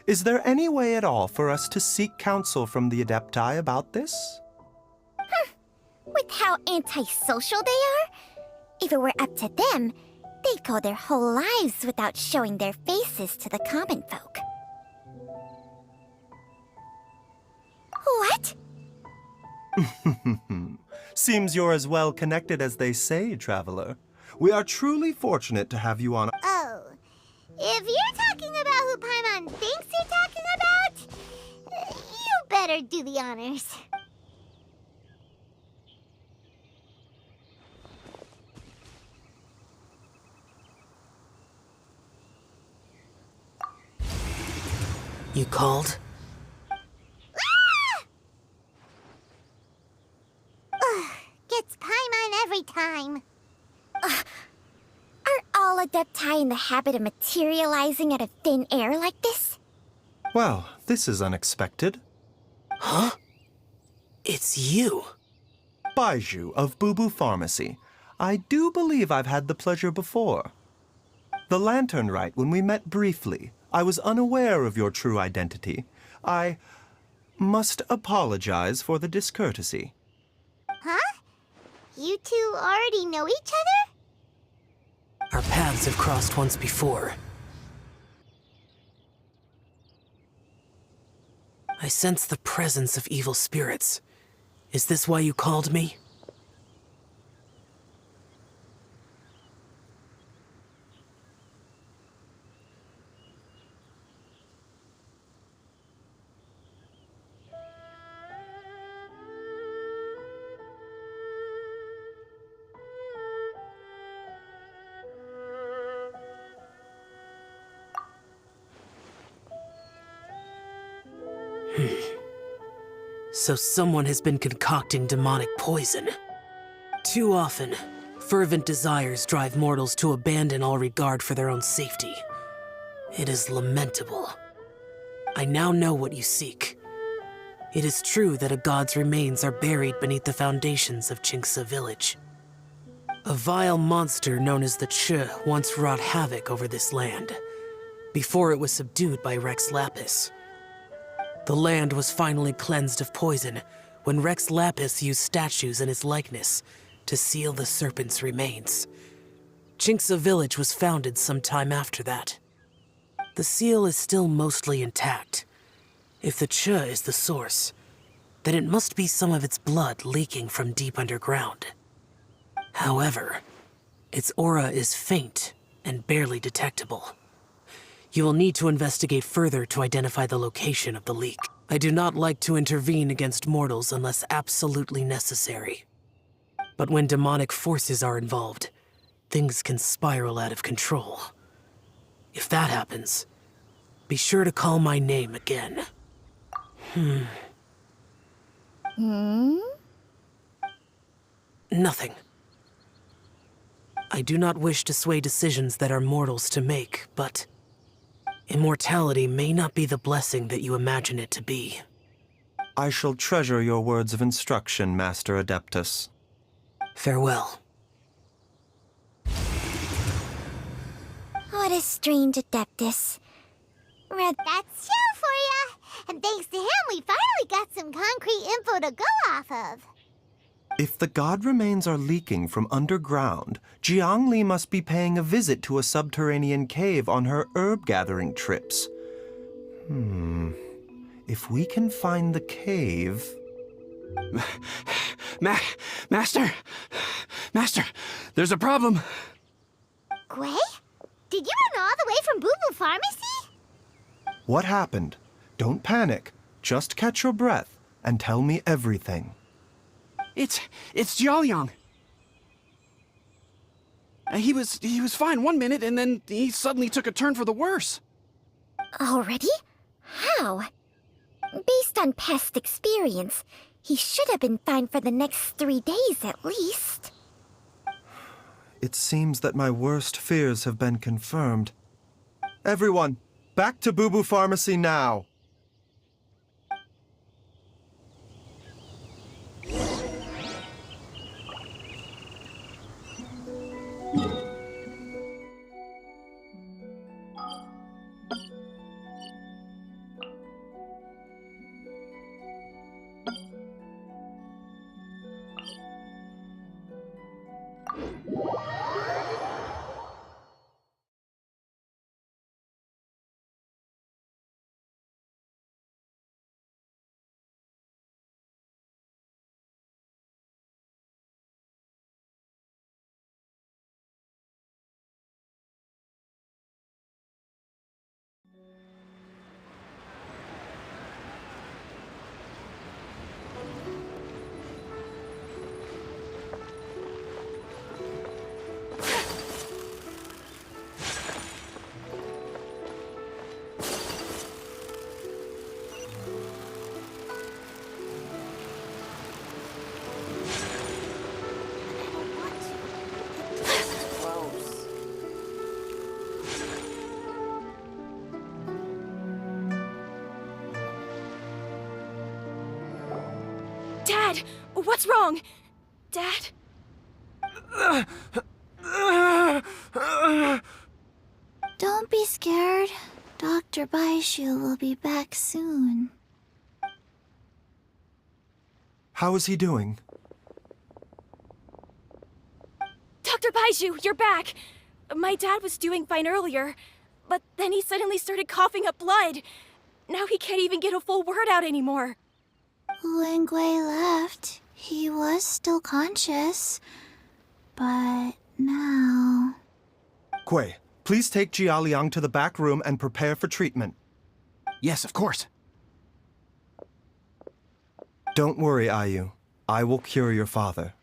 Is there any way at all for us to seek counsel from the Adepti about this? With how antisocial they are? If it were up to them, they'd go their whole lives without showing their faces to the common folk. What? Seems you're as well connected as they say, traveler. We are truly fortunate to have you on. Oh, if you're talking about who Paimon thinks you're talking about, you better do the honors. You called? Gets Paimon every time. Are all Adepti in the habit of materializing out of thin air like this? Well, this is unexpected. Huh? It's you. Baizhu of Bubu Pharmacy. I do believe I've had the pleasure before. The Lantern Rite, when we met briefly, I was unaware of your true identity. I must apologize for the discourtesy. Huh? You two already know each other? Our paths have crossed once before. I sense the presence of evil spirits. Is this why you called me? So someone has been concocting demonic poison. Too often, fervent desires drive mortals to abandon all regard for their own safety. It is lamentable. I now know what you seek. It is true that a god's remains are buried beneath the foundations of Chinxa village. A vile monster known as the Che once wrought havoc over this land, before it was subdued by Rex Lapis. The land was finally cleansed of poison when Rex Lapis used statues in his likeness to seal the serpent's remains. Chinxa village was founded some time after that. The seal is still mostly intact. If the Che is the source, then it must be some of its blood leaking from deep underground. However, its aura is faint and barely detectable. You will need to investigate further to identify the location of the leak. I do not like to intervene against mortals unless absolutely necessary. But when demonic forces are involved, things can spiral out of control. If that happens, be sure to call my name again. Nothing. I do not wish to sway decisions that are mortals to make, but immortality may not be the blessing that you imagine it to be. I shall treasure your words of instruction, Master Adeptus. Farewell. What a strange Adeptus. Red, that's Shell for ya! And thanks to him, we finally got some concrete info to go off of. If the god remains are leaking from underground, Jiangli must be paying a visit to a subterranean cave on her herb-gathering trips. If we can find the cave... Master! Master, there's a problem. Gwei? Did you run all the way from Boo Boo Pharmacy? What happened? Don't panic. Just catch your breath and tell me everything. It's Jiaoyang. He was fine one minute, and then he suddenly took a turn for the worse. Already? How? Based on past experience, he should have been fine for the next 3 days at least. It seems that my worst fears have been confirmed. Everyone, back to Boo Boo Pharmacy now! Dad! What's wrong? Dad? Don't be scared. Dr. Baishu will be back soon. How is he doing? Dr. Baiju, you're back! My dad was doing fine earlier, but then he suddenly started coughing up blood. Now he can't even get a full word out anymore. When Gui left, he was still conscious. But now... Gui, please take Jialiang to the back room and prepare for treatment. Yes, of course. Don't worry, Ayu. I will cure your father.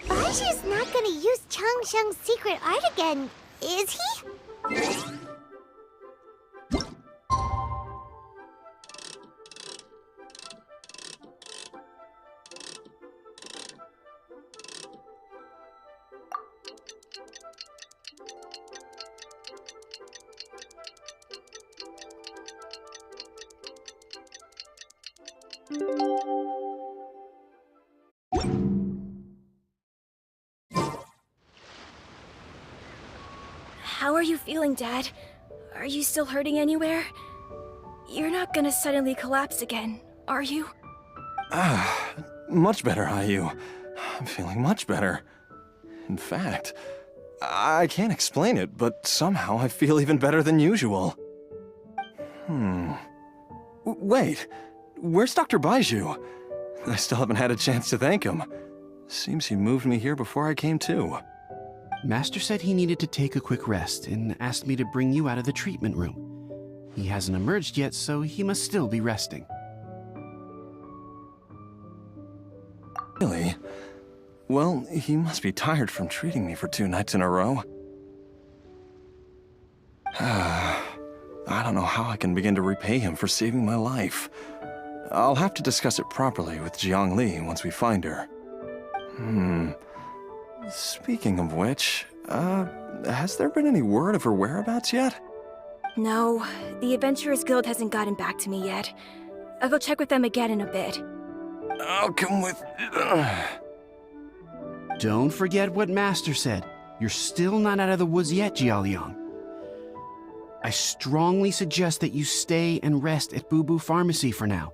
Baishu's not gonna use Changsheng's secret art again, is he? How are you feeling, Dad? Are you still hurting anywhere? You're not gonna suddenly collapse again, are you? Much better, Ayu. I'm feeling much better. In fact, I can't explain it, but somehow I feel even better than usual. Wait, where's Dr. Baizhu? I still haven't had a chance to thank him. Seems he moved me here before I came to. Master said he needed to take a quick rest and asked me to bring you out of the treatment room. He hasn't emerged yet, so he must still be resting. Really? Well, he must be tired from treating me for 2 nights in a row. I don't know how I can begin to repay him for saving my life. I'll have to discuss it properly with Jiang Li once we find her. Speaking of which, has there been any word of her whereabouts yet? No, the Adventurers Guild hasn't gotten back to me yet. I'll go check with them again in a bit. I'll come with... Don't forget what Master said. You're still not out of the woods yet, Jialiang. I strongly suggest that you stay and rest at Boo Boo Pharmacy for now.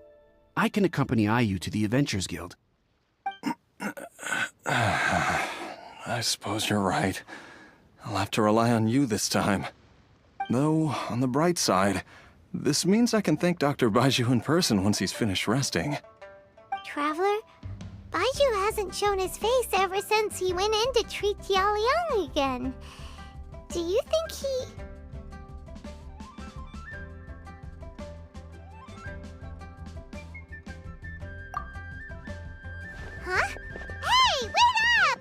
I can accompany Ayu to the Adventurers Guild. I suppose you're right. I'll have to rely on you this time. Though, on the bright side, this means I can thank Dr. Baizhu in person once he's finished resting. Traveler, Baizhu hasn't shown his face ever since he went in to treat Jialiang again. Do you think he... Huh? Hey, wait up!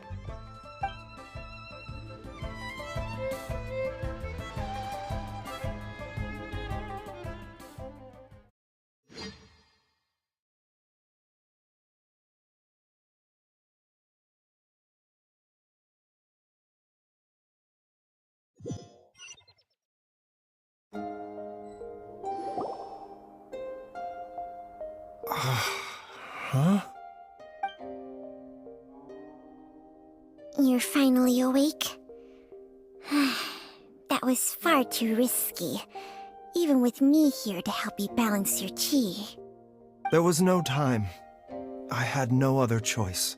Huh? You're finally awake? That was far too risky, even with me here to help you balance your chi. There was no time. I had no other choice.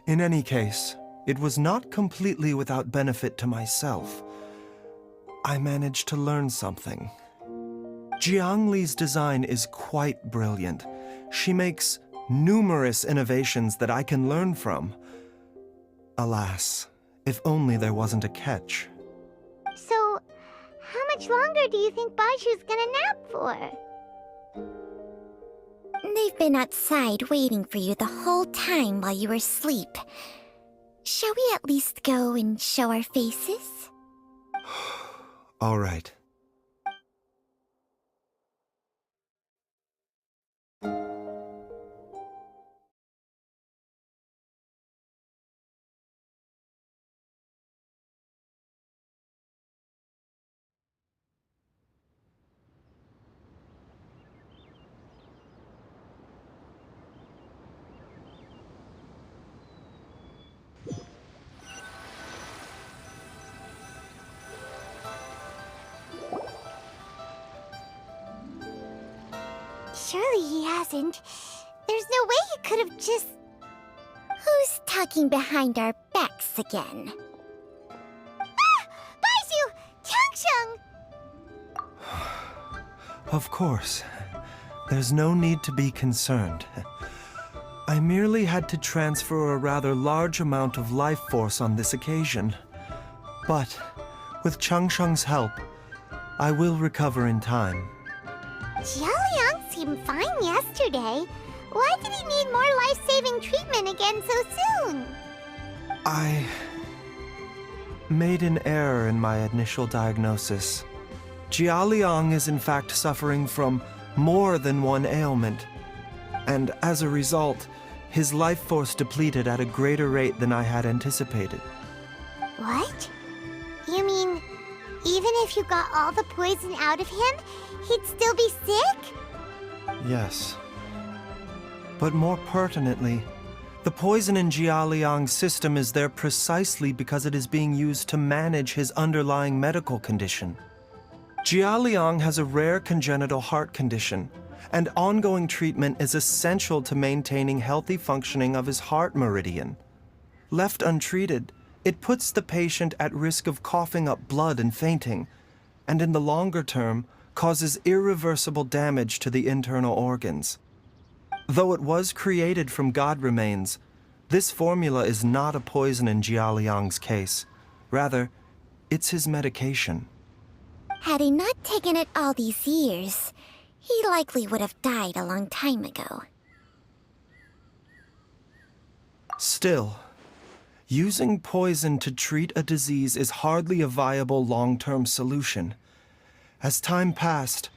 In any case, it was not completely without benefit to myself. I managed to learn something. Jiang Li's design is quite brilliant. She makes numerous innovations that I can learn from. Alas, if only there wasn't a catch. So, how much longer do you think Baishu's gonna nap for? They've been outside waiting for you the whole time while you were asleep. Shall we at least go and show our faces? All right. Surely he hasn't. There's no way he could have just... Who's talking behind our backs again? Ah! Baizu! Changsheng! Of course. There's no need to be concerned. I merely had to transfer a rather large amount of life force on this occasion. But, with Changsheng's help, I will recover in time. Jialiang seemed fine yesterday. Why did he need more life-saving treatment again so soon? I made an error in my initial diagnosis. Jialiang is in fact suffering from more than one ailment, and as a result, his life force depleted at a greater rate than I had anticipated. What? You mean, even if you got all the poison out of him, he'd still be sick? Yes. But more pertinently, the poison in Jialiang's system is there precisely because it is being used to manage his underlying medical condition. Jialiang has a rare congenital heart condition, and ongoing treatment is essential to maintaining healthy functioning of his heart meridian. Left untreated, it puts the patient at risk of coughing up blood and fainting, and in the longer term, causes irreversible damage to the internal organs. Though it was created from god remains, this formula is not a poison in Jialiang's case. Rather, it's his medication. Had he not taken it all these years, he likely would have died a long time ago. Still, using poison to treat a disease is hardly a viable long-term solution. As time passed,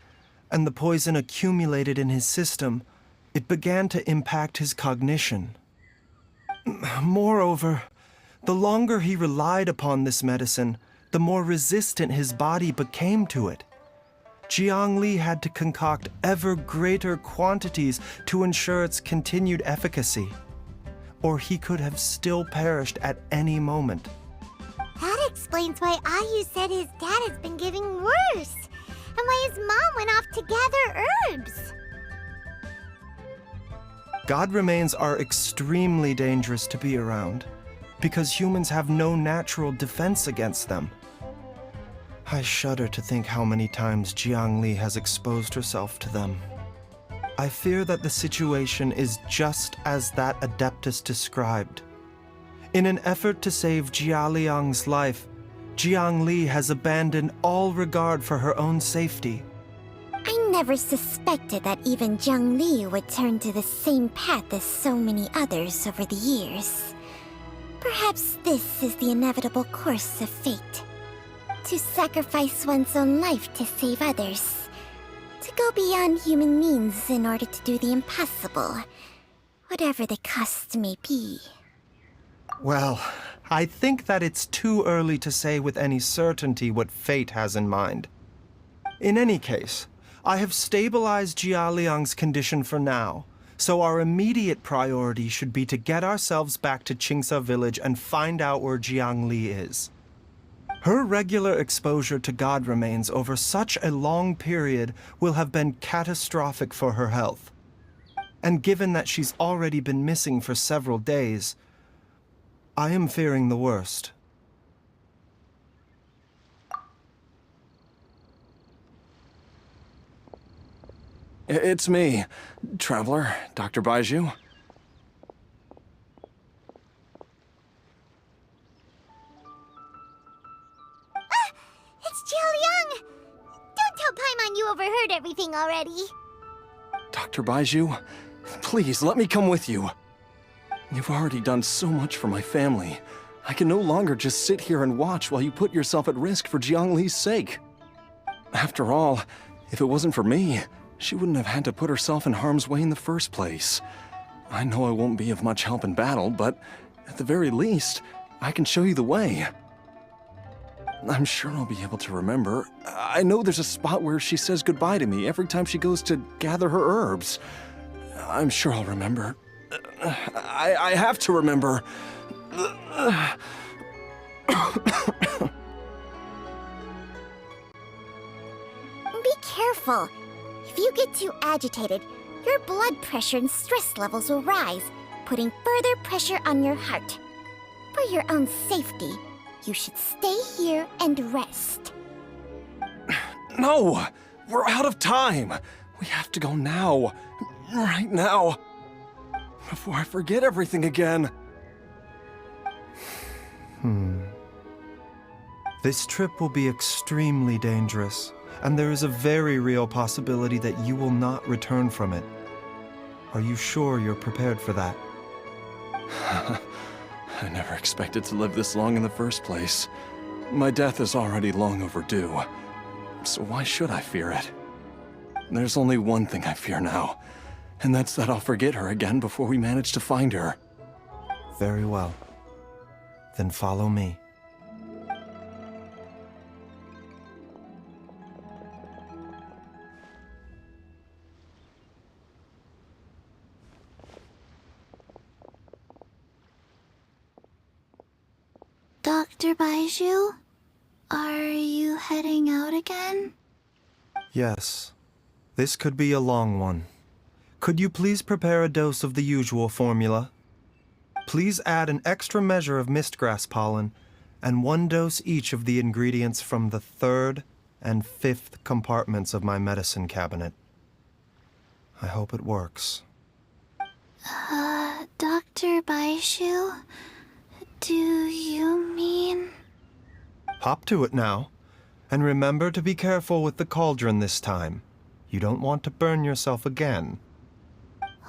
and the poison accumulated in his system, it began to impact his cognition. Moreover, the longer he relied upon this medicine, the more resistant his body became to it. Jiangli had to concoct ever greater quantities to ensure its continued efficacy, or he could have still perished at any moment. That explains why Ayu said his dad has been getting worse, and why his mom went off to gather herbs. God remains are extremely dangerous to be around, because humans have no natural defense against them. I shudder to think how many times Jiangli has exposed herself to them. I fear that the situation is just as that Adeptus described. In an effort to save Jialiang's life, Jiangli has abandoned all regard for her own safety. I never suspected that even Jiangli would turn to the same path as so many others over the years. Perhaps this is the inevitable course of fate. To sacrifice one's own life to save others. To go beyond human means in order to do the impossible, whatever the cost may be. Well, I think that it's too early to say with any certainty what fate has in mind. In any case, I have stabilized Jialiang's condition for now, so our immediate priority should be to get ourselves back to Qingsa village and find out where Jiangli is. Her regular exposure to god remains over such a long period will have been catastrophic for her health. And given that she's already been missing for several days, I am fearing the worst. It's me, Traveler, Dr. Baiju. It's Jialiang! Don't tell Paimon you overheard everything already. Dr. Baiju, please let me come with you. You've already done so much for my family. I can no longer just sit here and watch while you put yourself at risk for Jiangli's sake. After all, if it wasn't for me, she wouldn't have had to put herself in harm's way in the first place. I know I won't be of much help in battle, but at the very least, I can show you the way. I'm sure I'll be able to remember. I know there's a spot where she says goodbye to me every time she goes to gather her herbs. I'm sure I'll remember. I have to remember. Be careful. If you get too agitated, your blood pressure and stress levels will rise, putting further pressure on your heart. For your own safety, you should stay here and rest. No! We're out of time! We have to go now. Right now. Before I forget everything again. This trip will be extremely dangerous, and there is a very real possibility that you will not return from it. Are you sure you're prepared for that? I never expected to live this long in the first place. My death is already long overdue. So why should I fear it? There's only one thing I fear now, and that's that I'll forget her again before we manage to find her. Very well. Then follow me. Dr. Baiju, are you heading out again? Yes. This could be a long one. Could you please prepare a dose of the usual formula? Please add an extra measure of mistgrass pollen and 1 dose each of the ingredients from the 3rd and 5th compartments of my medicine cabinet. I hope it works. Dr. Baiju, do you mean... Hop to it now. And remember to be careful with the cauldron this time. You don't want to burn yourself again.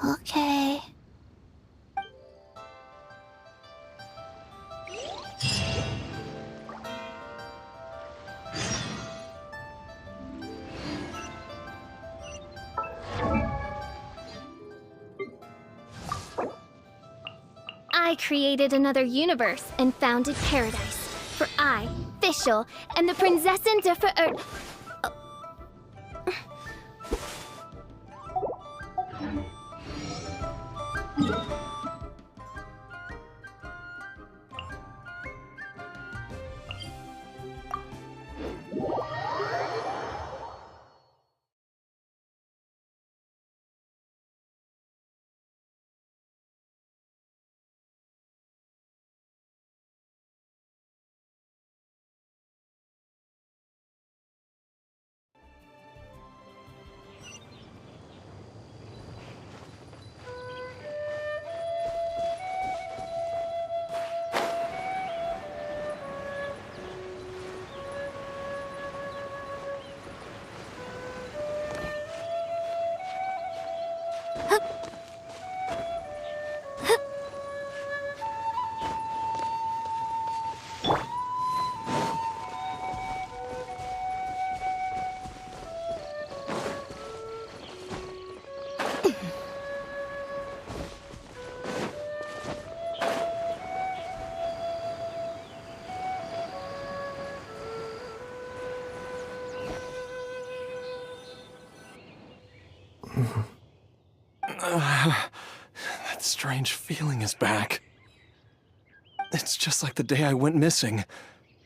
Okay. I created another universe and founded paradise. For I, Fischl, and the Prinzessin de Ver... That strange feeling is back. It's just like the day I went missing.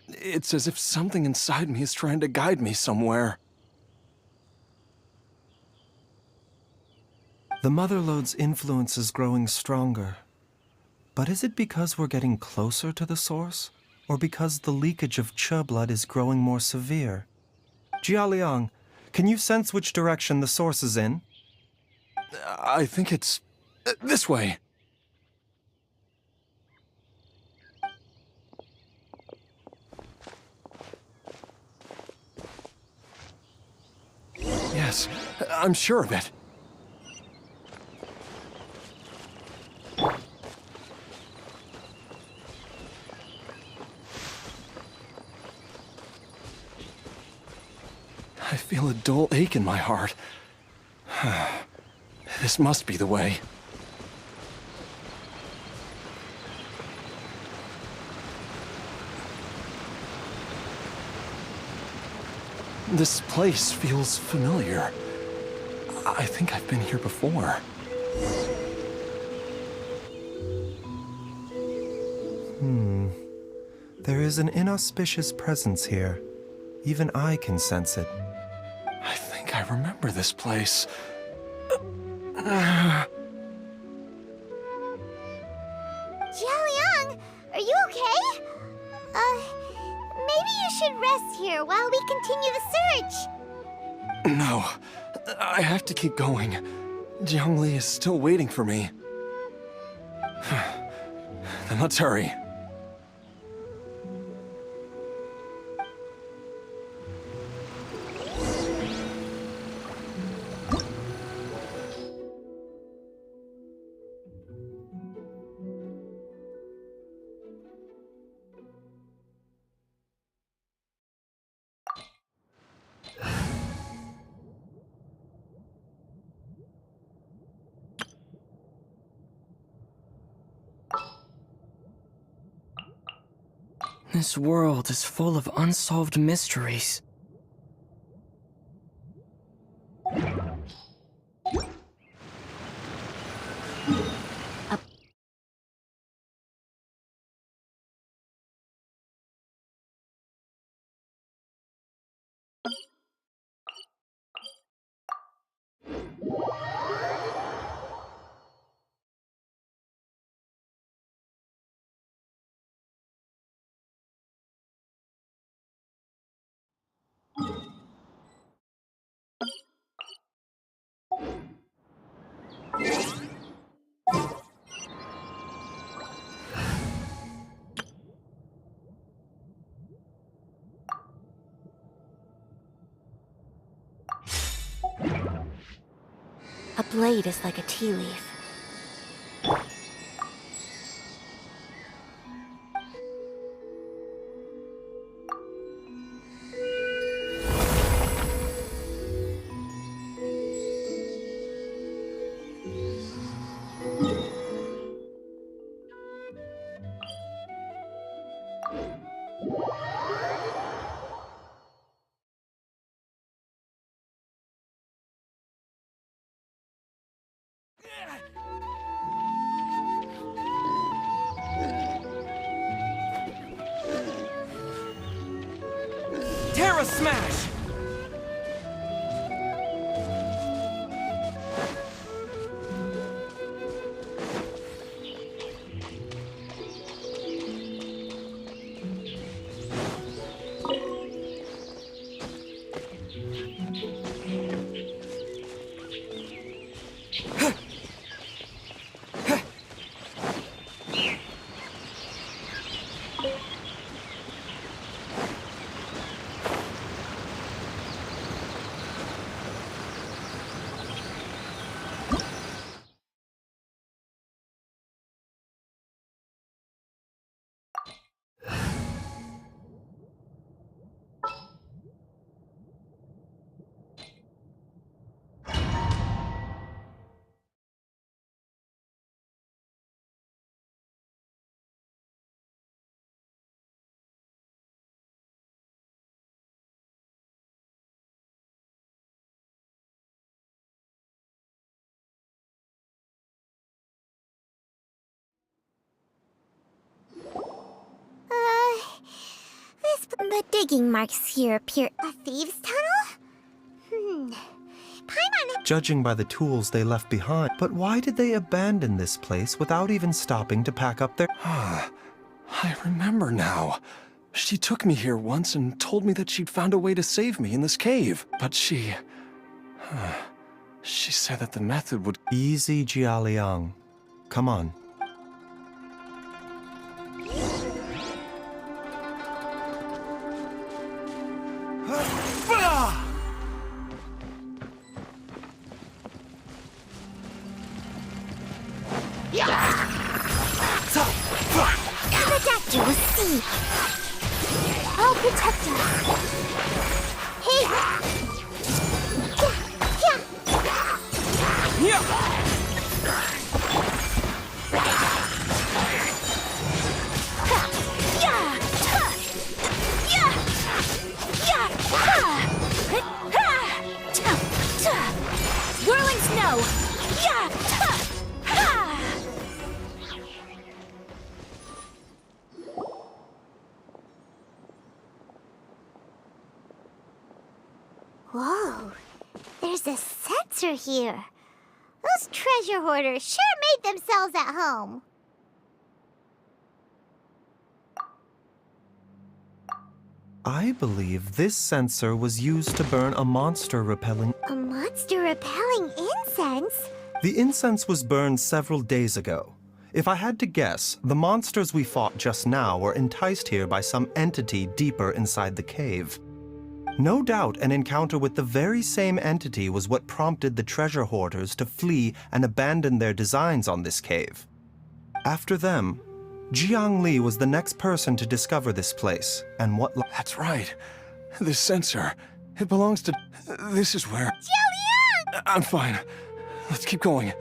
It's as if something inside me is trying to guide me somewhere. The Motherlode's influence is growing stronger. But is it because we're getting closer to the source? Or because the leakage of Che blood is growing more severe? Jialiang, can you sense which direction the source is in? I think it's... this way. Yes, I'm sure of it. I feel a dull ache in my heart. This must be the way. This place feels familiar. I think I've been here before. There is an inauspicious presence here. Even I can sense it. I think I remember this place. rest here while we continue the search. No, I have to keep going. Jiangli is still waiting for me. Then let's hurry. This world is full of unsolved mysteries. A blade is like a tea leaf. Terra Smash! The digging marks here appear a thieves' tunnel? Paimon. Judging by the tools they left behind. But why did they abandon this place without even stopping to pack up their... I remember now. She took me here once and told me that she'd found a way to save me in this cave. But she said that the method would... Easy, Jialiang. Come on. The doctor will see. I'll protect us. Hey! Whirling snow! Whoa, there's a sensor here. Those treasure hoarders sure made themselves at home. I believe this sensor was used to burn a monster repelling. A monster repelling incense? The incense was burned several days ago. If I had to guess, the monsters we fought just now were enticed here by some entity deeper inside the cave. No doubt an encounter with the very same entity was what prompted the treasure hoarders to flee and abandon their designs on this cave. After them, Jiang Li was the next person to discover this place, and what... That's right. This sensor, it belongs to... This is where... Jiang! I'm fine. Let's keep going.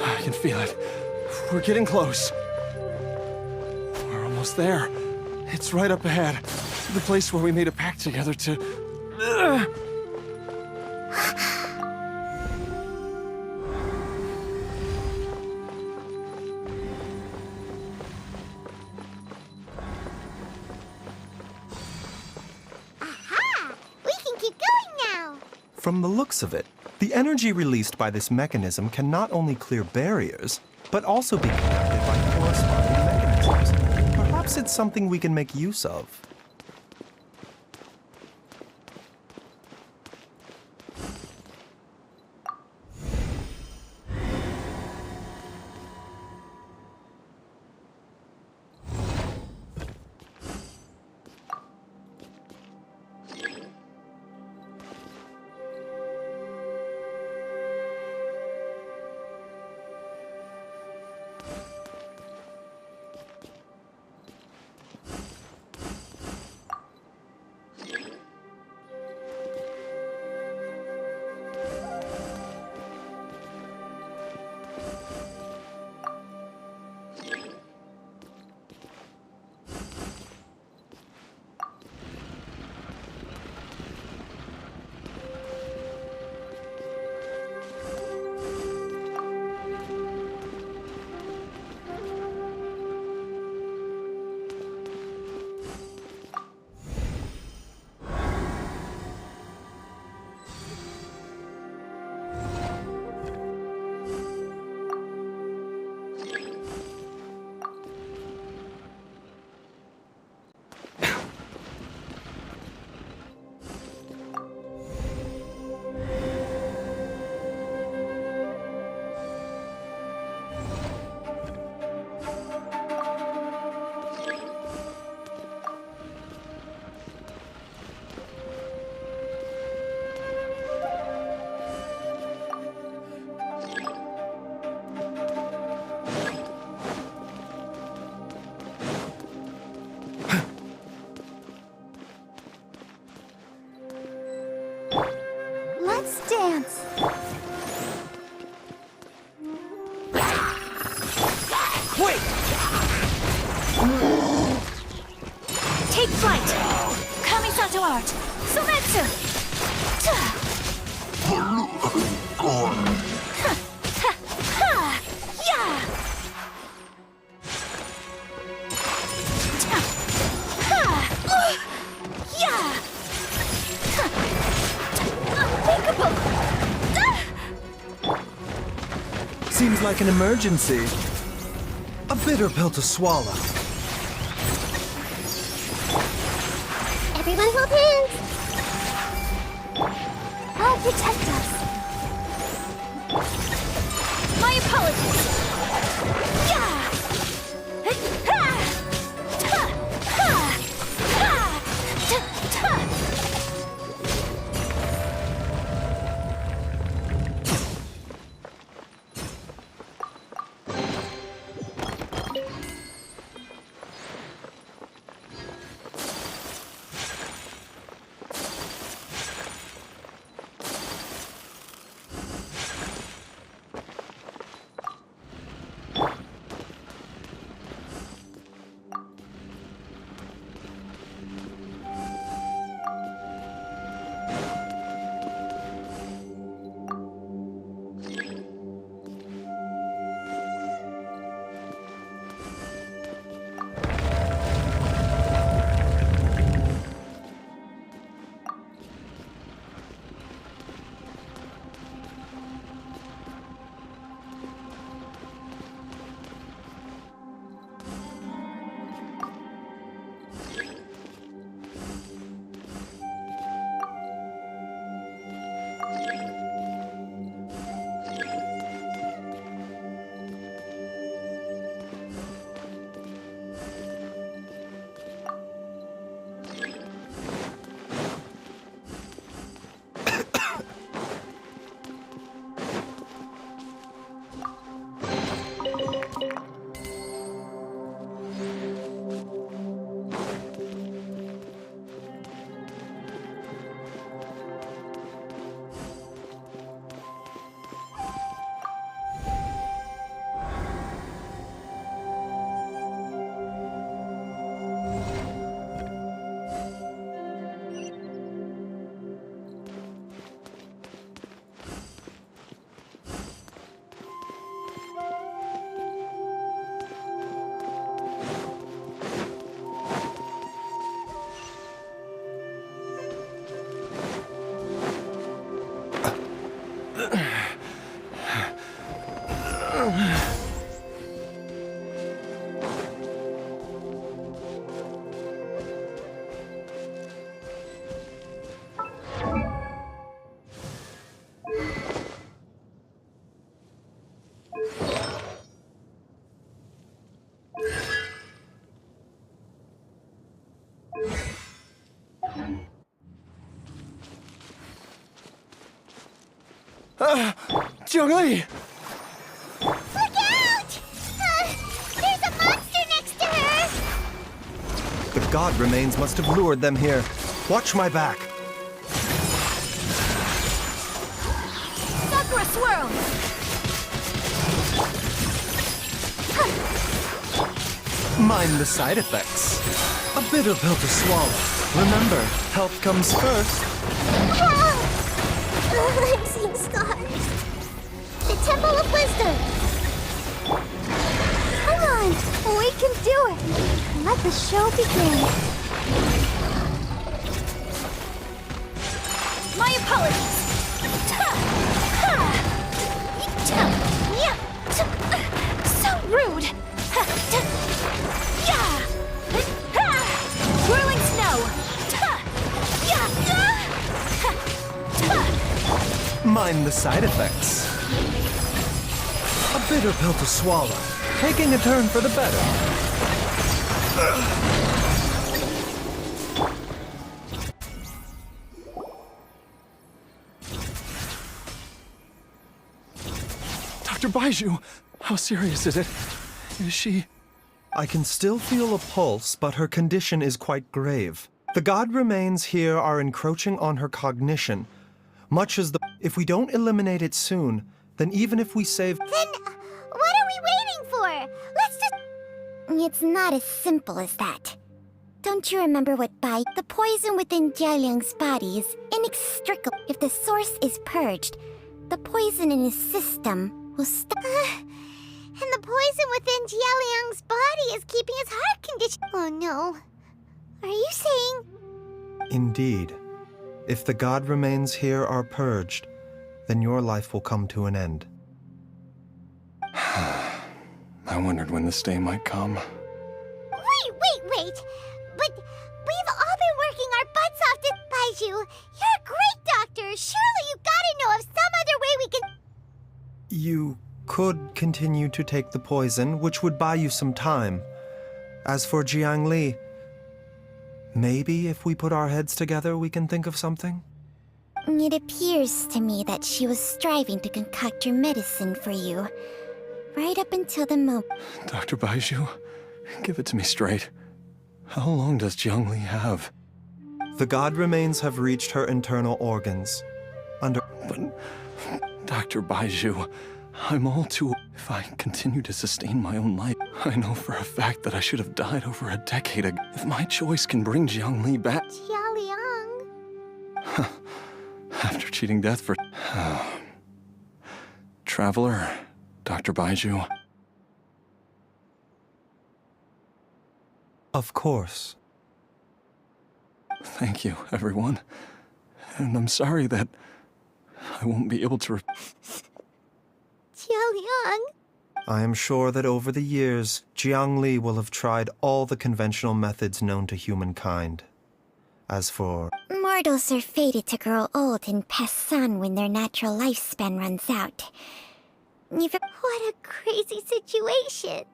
I can feel it. We're getting close. We're almost there. It's right up ahead. The place where we made a pact together to... Aha! We can keep going now! From the looks of it, the energy released by this mechanism can not only clear barriers, but also be conducted by corresponding mechanisms. Perhaps it's something we can make use of. Let's dance. Wait! Take flight! Kamisato art! Sometsu! Seems like an emergency. A bitter pill to swallow. Everyone hold hands! I'll protect us. My apologies! Jiangli! Look out! There's a monster next to her! The god remains must have lured them here. Watch my back. Sakura swirl! Mind the side effects. A bitter pill to swallow. Remember, health comes first. I'm seeing stars. The Temple of Wisdom. Come on, we can do it. Let the show begin. My apologies! So rude! Whirling snow! Mind the side effects. A bitter pill to swallow. Taking a turn for the better. Dr. Baiju, how serious is it? Is she... I can still feel a pulse, but her condition is quite grave. The god remains here are encroaching on her cognition, much as the... If we don't eliminate it soon, then even if we save... Then what are we waiting for? Let's just... It's not as simple as that. Don't you remember what the poison within Jialiang's body is inextricable. If the source is purged, the poison in his system will stop. And the poison within Jialiang's body is keeping his heart condition. Oh no. Are you saying... Indeed. If the god remains here are purged, then your life will come to an end. I wondered when this day might come. Wait! But we've all been working our butts off to Baiju. You're a great doctor. Surely you gotta know of some other way we can... You could continue to take the poison, which would buy you some time. As for Jiangli, maybe if we put our heads together, we can think of something? It appears to me that she was striving to concoct your medicine for you. Right up until the moment... Dr. Baiju, give it to me straight. How long does Jiangli have? The god remains have reached her internal organs. But, Dr. Baiju, I'm all too... If I continue to sustain my own life, I know for a fact that I should have died over a decade ago. If my choice can bring Jiangli back... Jialiang... After cheating death for... Traveler, Dr. Baiju. Of course. Thank you, everyone. And I'm sorry that I won't be able to... Jialiang... I am sure that over the years, Jiangli will have tried all the conventional methods known to humankind. As for... Mortals are fated to grow old and pass on when their natural lifespan runs out. What a crazy situation!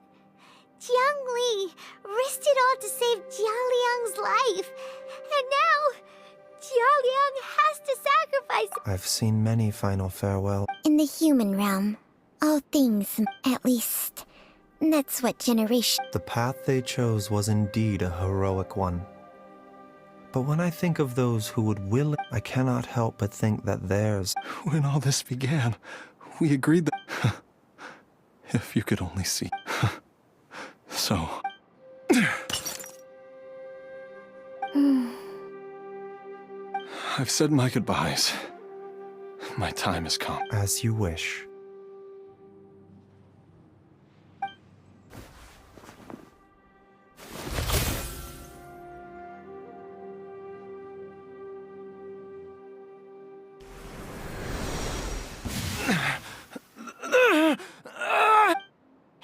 Jiangli risked it all to save Jialiang's life, and now Jialiang has to sacrifice... I've seen many final farewell. In the human realm, all things, at least, that's what generation... The path they chose was indeed a heroic one. But when I think of those who would I cannot help but think that theirs... When all this began, we agreed that... If you could only see... So... I've said my goodbyes. My time has come. As you wish.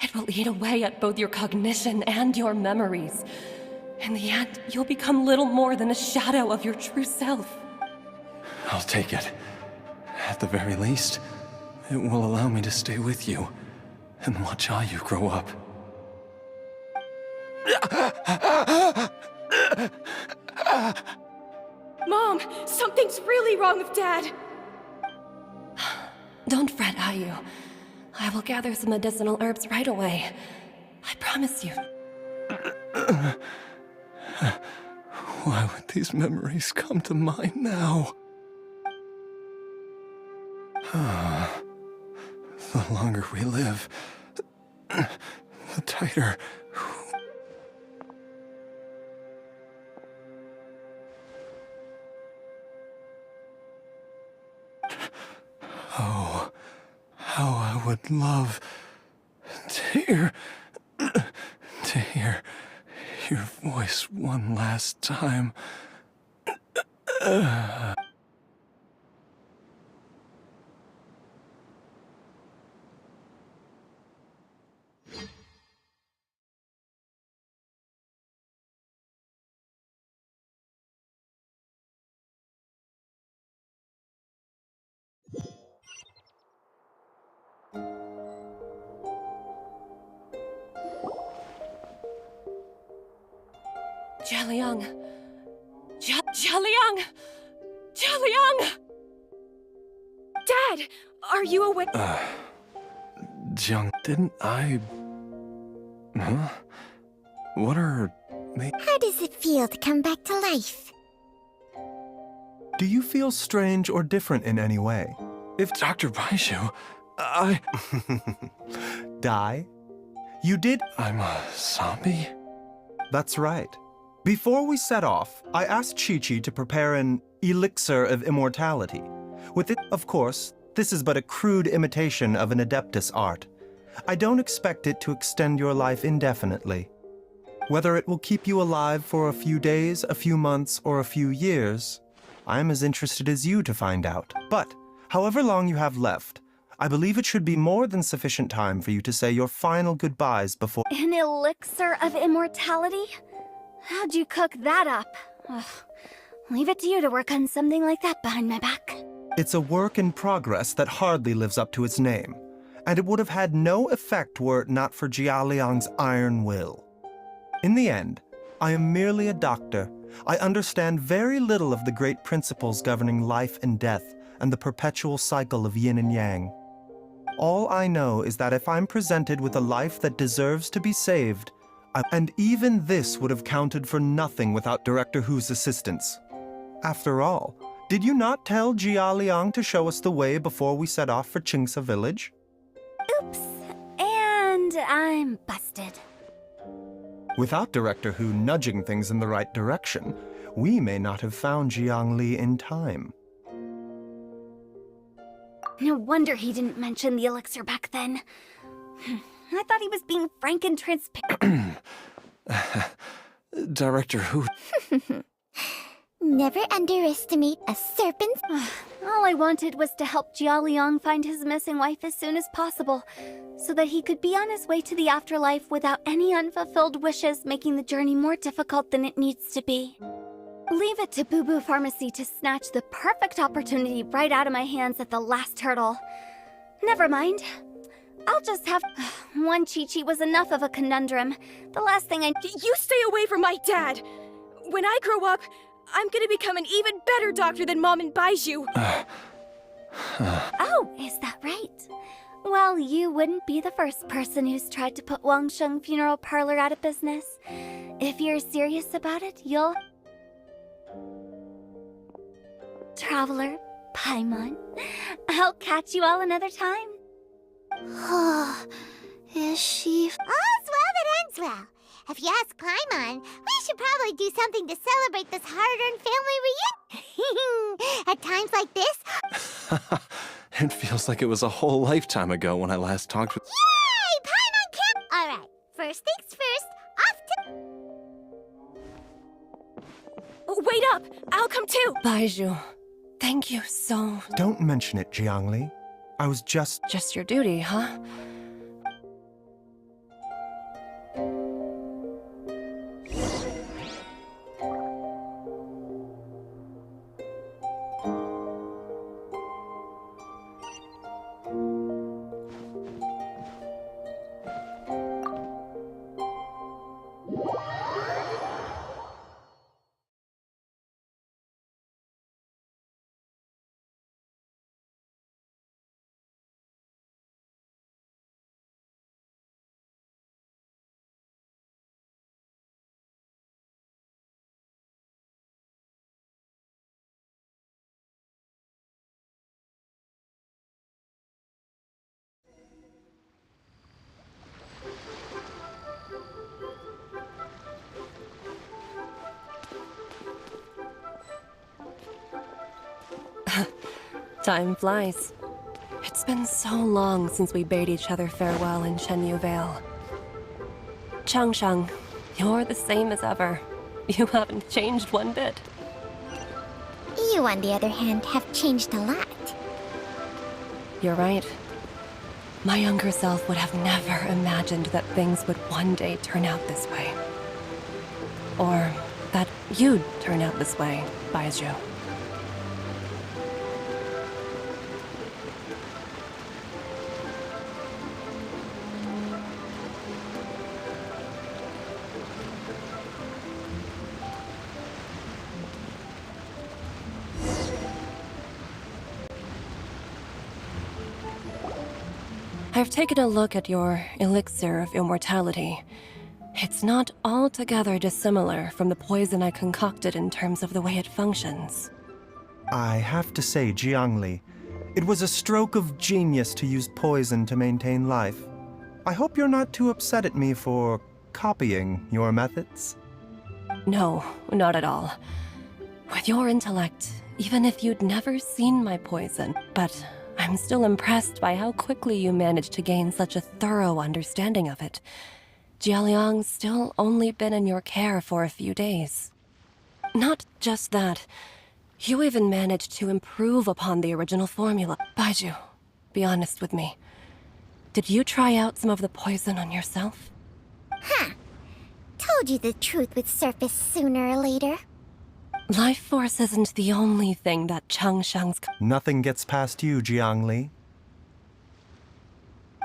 It will eat away at both your cognition and your memories. In the end, you'll become little more than a shadow of your true self. I'll take it. At the very least, it will allow me to stay with you and watch how you grow up. Mom, something's really wrong with Dad. Don't fret, Ayu. I will gather some medicinal herbs right away. I promise you. Why would these memories come to mind now? The longer we live, the tighter. Oh, how I would love to hear your voice one last time. Jialiang! Jialiang! Jialiang! Dad, are you awake? Jiang, didn't I... Huh? What are they... How does it feel to come back to life? Do you feel strange or different in any way? If Dr. Baishu, I... Die? You did... I'm a zombie? That's right. Before we set off, I asked Chi-Chi to prepare an elixir of immortality. With it, of course, this is but a crude imitation of an Adeptus art. I don't expect it to extend your life indefinitely. Whether it will keep you alive for a few days, a few months, or a few years, I am as interested as you to find out. But, however long you have left, I believe it should be more than sufficient time for you to say your final goodbyes before— An elixir of immortality? How'd you cook that up? Ugh. Leave it to you to work on something like that behind my back. It's a work in progress that hardly lives up to its name, and it would have had no effect were it not for Jialiang's iron will. In the end, I am merely a doctor. I understand very little of the great principles governing life and death and the perpetual cycle of yin and yang. All I know is that if I'm presented with a life that deserves to be saved, and even this would have counted for nothing without Director Hu's assistance. After all, did you not tell Jia Liang to show us the way before we set off for Qingsa village? Oops. And I'm busted. Without Director Hu nudging things in the right direction, we may not have found Jiang Li in time. No wonder he didn't mention the elixir back then. I thought he was being frank and transparent. Director Hu... Never underestimate a serpent's... All I wanted was to help Jialiang find his missing wife as soon as possible, so that he could be on his way to the afterlife without any unfulfilled wishes making the journey more difficult than it needs to be. Leave it to Boo Boo Pharmacy to snatch the perfect opportunity right out of my hands at the last hurdle. Never mind. I'll just have... One Chi-Chi was enough of a conundrum. The last thing I... You stay away from my dad! When I grow up, I'm gonna become an even better doctor than Mom and Baiju! Oh, is that right? Well, you wouldn't be the first person who's tried to put Wangsheng Funeral Parlor out of business. If you're serious about it, you'll... Traveler, Paimon, I'll catch you all another time. Is she... All's well that ends well. If you ask Paimon, we should probably do something to celebrate this hard-earned family reunion. At times like this... It feels like it was a whole lifetime ago when I last talked with... Yay! Paimon camp! Alright, first things first, off to... Wait up! I'll come too! Baiju, thank you so... Don't mention it, Jiangli. I was just... Just your duty, huh? Time flies. It's been so long since we bade each other farewell in Chenyu Vale. Changshang, you're the same as ever. You haven't changed one bit. You, on the other hand, have changed a lot. You're right. My younger self would have never imagined that things would one day turn out this way. Or that you'd turn out this way, Baizhu. I've taken a look at your elixir of immortality. It's not altogether dissimilar from the poison I concocted in terms of the way it functions. I have to say, Jiangli, it was a stroke of genius to use poison to maintain life. I hope you're not too upset at me for copying your methods. No, not at all. With your intellect, even if you'd never seen my poison, but I'm still impressed by how quickly you managed to gain such a thorough understanding of it. Jialiang's still only been in your care for a few days. Not just that, you even managed to improve upon the original formula. Baizhu, be honest with me. Did you try out some of the poison on yourself? Huh. Told you the truth would surface sooner or later. Life force isn't the only thing that Changshang's... Nothing gets past you, Jiangli.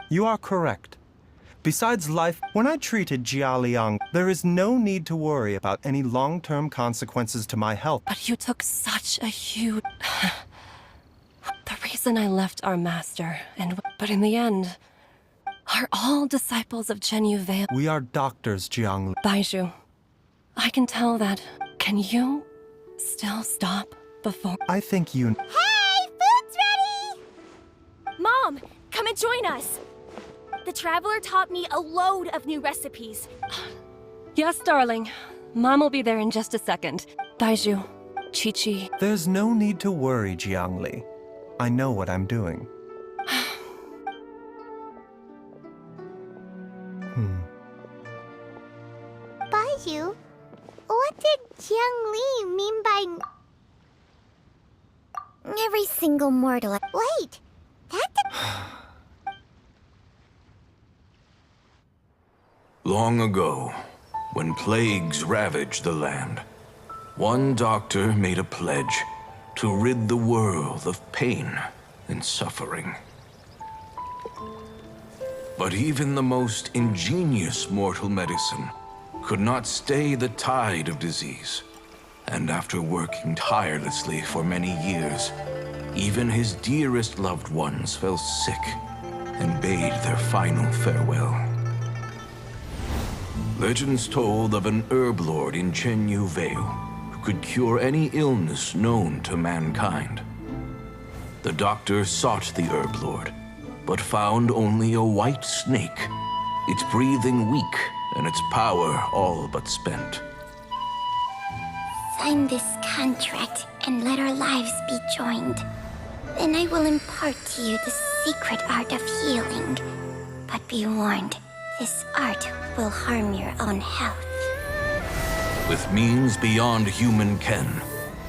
You are correct. Besides life, when I treated Jialiang, there is no need to worry about any long-term consequences to my health. But you took such a huge... The reason I left our master, but in the end, are all disciples of Chenyu Vale. We are doctors, Jiangli. Baizhu, I can tell that. Can you still stop before... I think you... Hey, food's ready! Mom, come and join us! The Traveler taught me a load of new recipes. Yes, darling. Mom will be there in just a second. Baizhu, Chi-Chi... There's no need to worry, Jiangli. I know what I'm doing. Baizhu, what did Jiang Li mean by... Every single mortal... Wait, Long ago, when plagues ravaged the land, one doctor made a pledge to rid the world of pain and suffering. But even the most ingenious mortal medicine could not stay the tide of disease. And after working tirelessly for many years, even his dearest loved ones fell sick and bade their final farewell. Legends told of an herb lord in Chenyu Vale who could cure any illness known to mankind. The doctor sought the herb lord, but found only a white snake, its breathing weak and its power all but spent. Sign this contract and let our lives be joined. Then I will impart to you the secret art of healing. But be warned, this art will harm your own health. With means beyond human ken,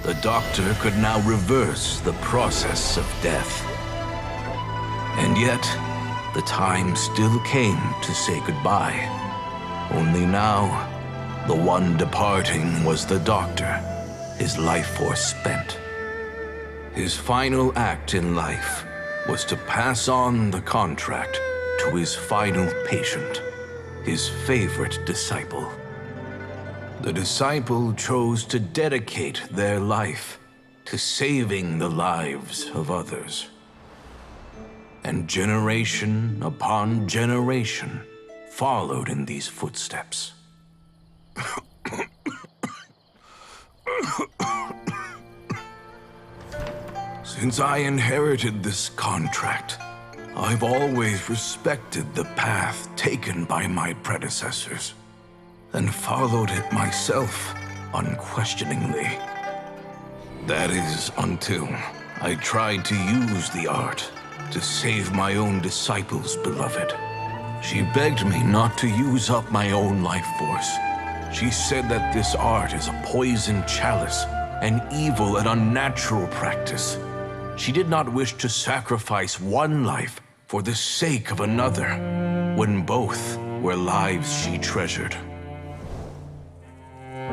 the doctor could now reverse the process of death. And yet, the time still came to say goodbye. Only now, the one departing was the doctor, his life force spent. His final act in life was to pass on the contract to his final patient, his favorite disciple. The disciple chose to dedicate their life to saving the lives of others. And generation upon generation followed in these footsteps. Since I inherited this contract, I've always respected the path taken by my predecessors and followed it myself unquestioningly. That is until I tried to use the art to save my own disciples, beloved. She begged me not to use up my own life force. She said that this art is a poison chalice, an evil and unnatural practice. She did not wish to sacrifice one life for the sake of another, when both were lives she treasured.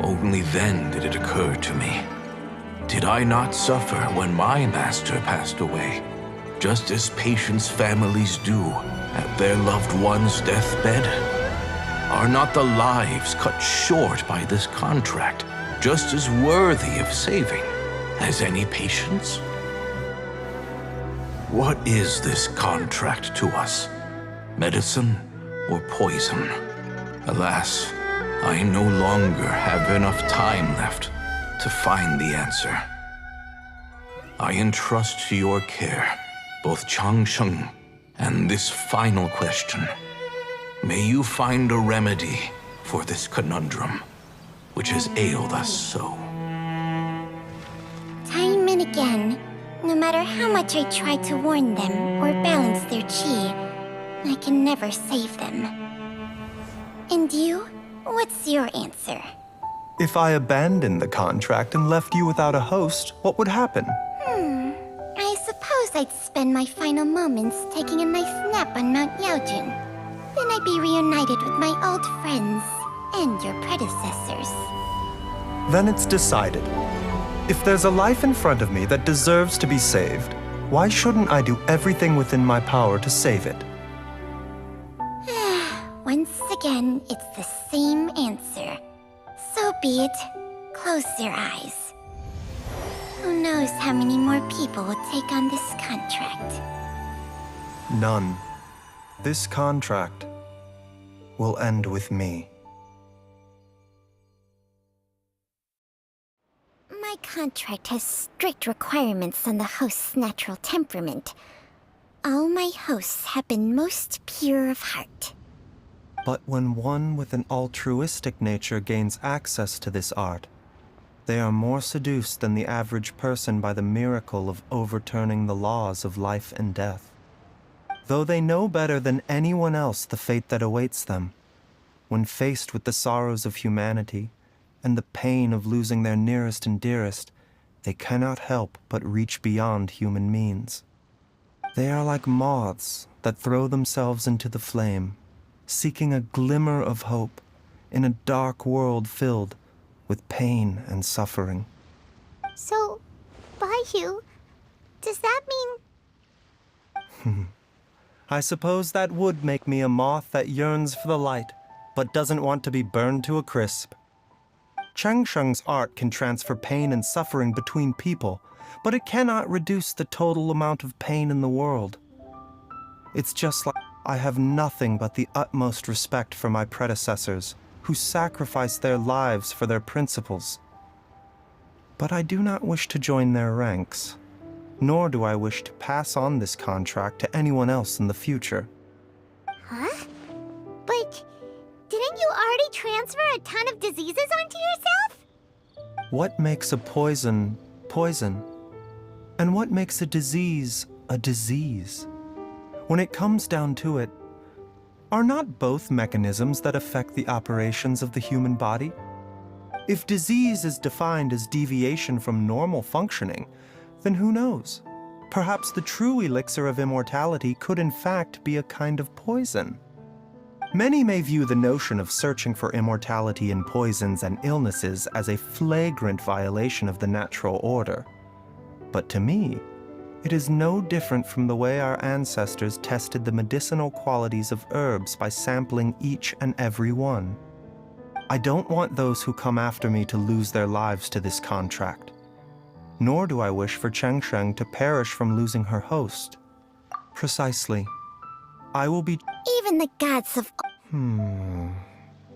Only then did it occur to me. Did I not suffer when my master passed away, just as patients' families do at their loved one's deathbed? Are not the lives cut short by this contract just as worthy of saving as any patients? What is this contract to us? Medicine or poison? Alas, I no longer have enough time left to find the answer. I entrust to your care both Changsheng and this final question. May you find a remedy for this conundrum, which has ailed us so. Time and again, no matter how much I try to warn them or balance their chi, I can never save them. And you? What's your answer? If I abandoned the contract and left you without a host, what would happen? I suppose I'd spend my final moments taking a nice nap on Mount Yaojun. Then I'd be reunited with my old friends and your predecessors. Then it's decided. If there's a life in front of me that deserves to be saved, why shouldn't I do everything within my power to save it? Once again, it's the same answer. So be it. Close your eyes. Who knows how many more people will take on this contract? None. This contract will end with me. My contract has strict requirements on the host's natural temperament. All my hosts have been most pure of heart. But when one with an altruistic nature gains access to this art, they are more seduced than the average person by the miracle of overturning the laws of life and death. Though they know better than anyone else the fate that awaits them, when faced with the sorrows of humanity and the pain of losing their nearest and dearest, they cannot help but reach beyond human means. They are like moths that throw themselves into the flame, seeking a glimmer of hope in a dark world filled with pain and suffering. So, Baiyu, does that mean... I suppose that would make me a moth that yearns for the light, but doesn't want to be burned to a crisp. Changsheng's art can transfer pain and suffering between people, but it cannot reduce the total amount of pain in the world. It's just like I have nothing but the utmost respect for my predecessors, who sacrificed their lives for their principles. But I do not wish to join their ranks, nor do I wish to pass on this contract to anyone else in the future. Huh? But didn't you already transfer a ton of diseases onto yourself? What makes a poison, poison? And what makes a disease, a disease? When it comes down to it, are not both mechanisms that affect the operations of the human body? If disease is defined as deviation from normal functioning, then who knows? Perhaps the true elixir of immortality could in fact be a kind of poison. Many may view the notion of searching for immortality in poisons and illnesses as a flagrant violation of the natural order. But to me, it is no different from the way our ancestors tested the medicinal qualities of herbs by sampling each and every one. I don't want those who come after me to lose their lives to this contract. Nor do I wish for Changsheng to perish from losing her host. Precisely. I will be... Even the gods of...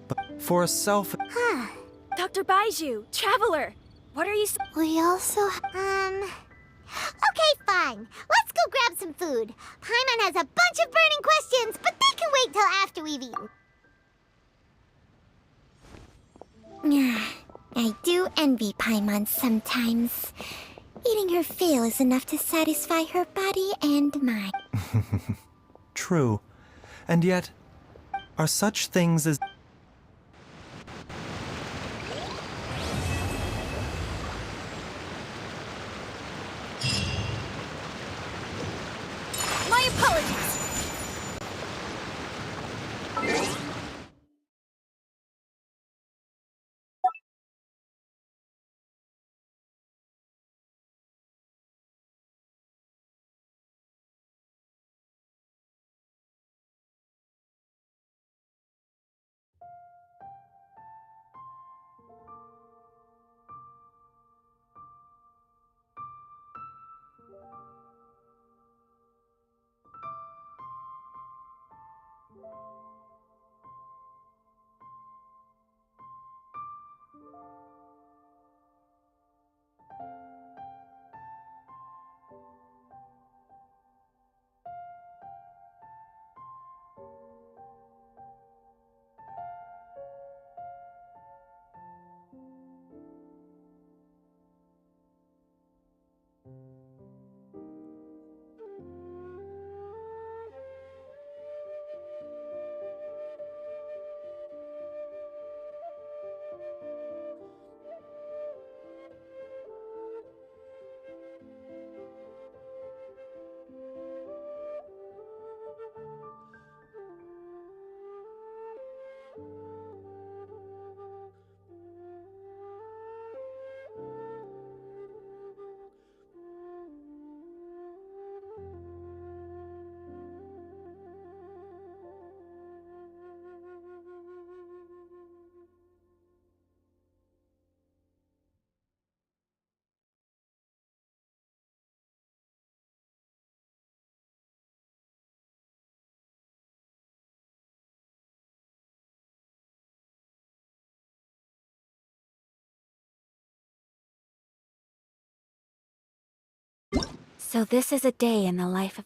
But for a self... Dr. Baiju, Traveler, what are you... We also... Okay, fine. Let's go grab some food. Paimon has a bunch of burning questions, but they can wait till after we've eaten. I do envy Paimon sometimes. Eating her fill is enough to satisfy her body and mind. True. And yet, are such things as... My apologies! So this is a day in the life of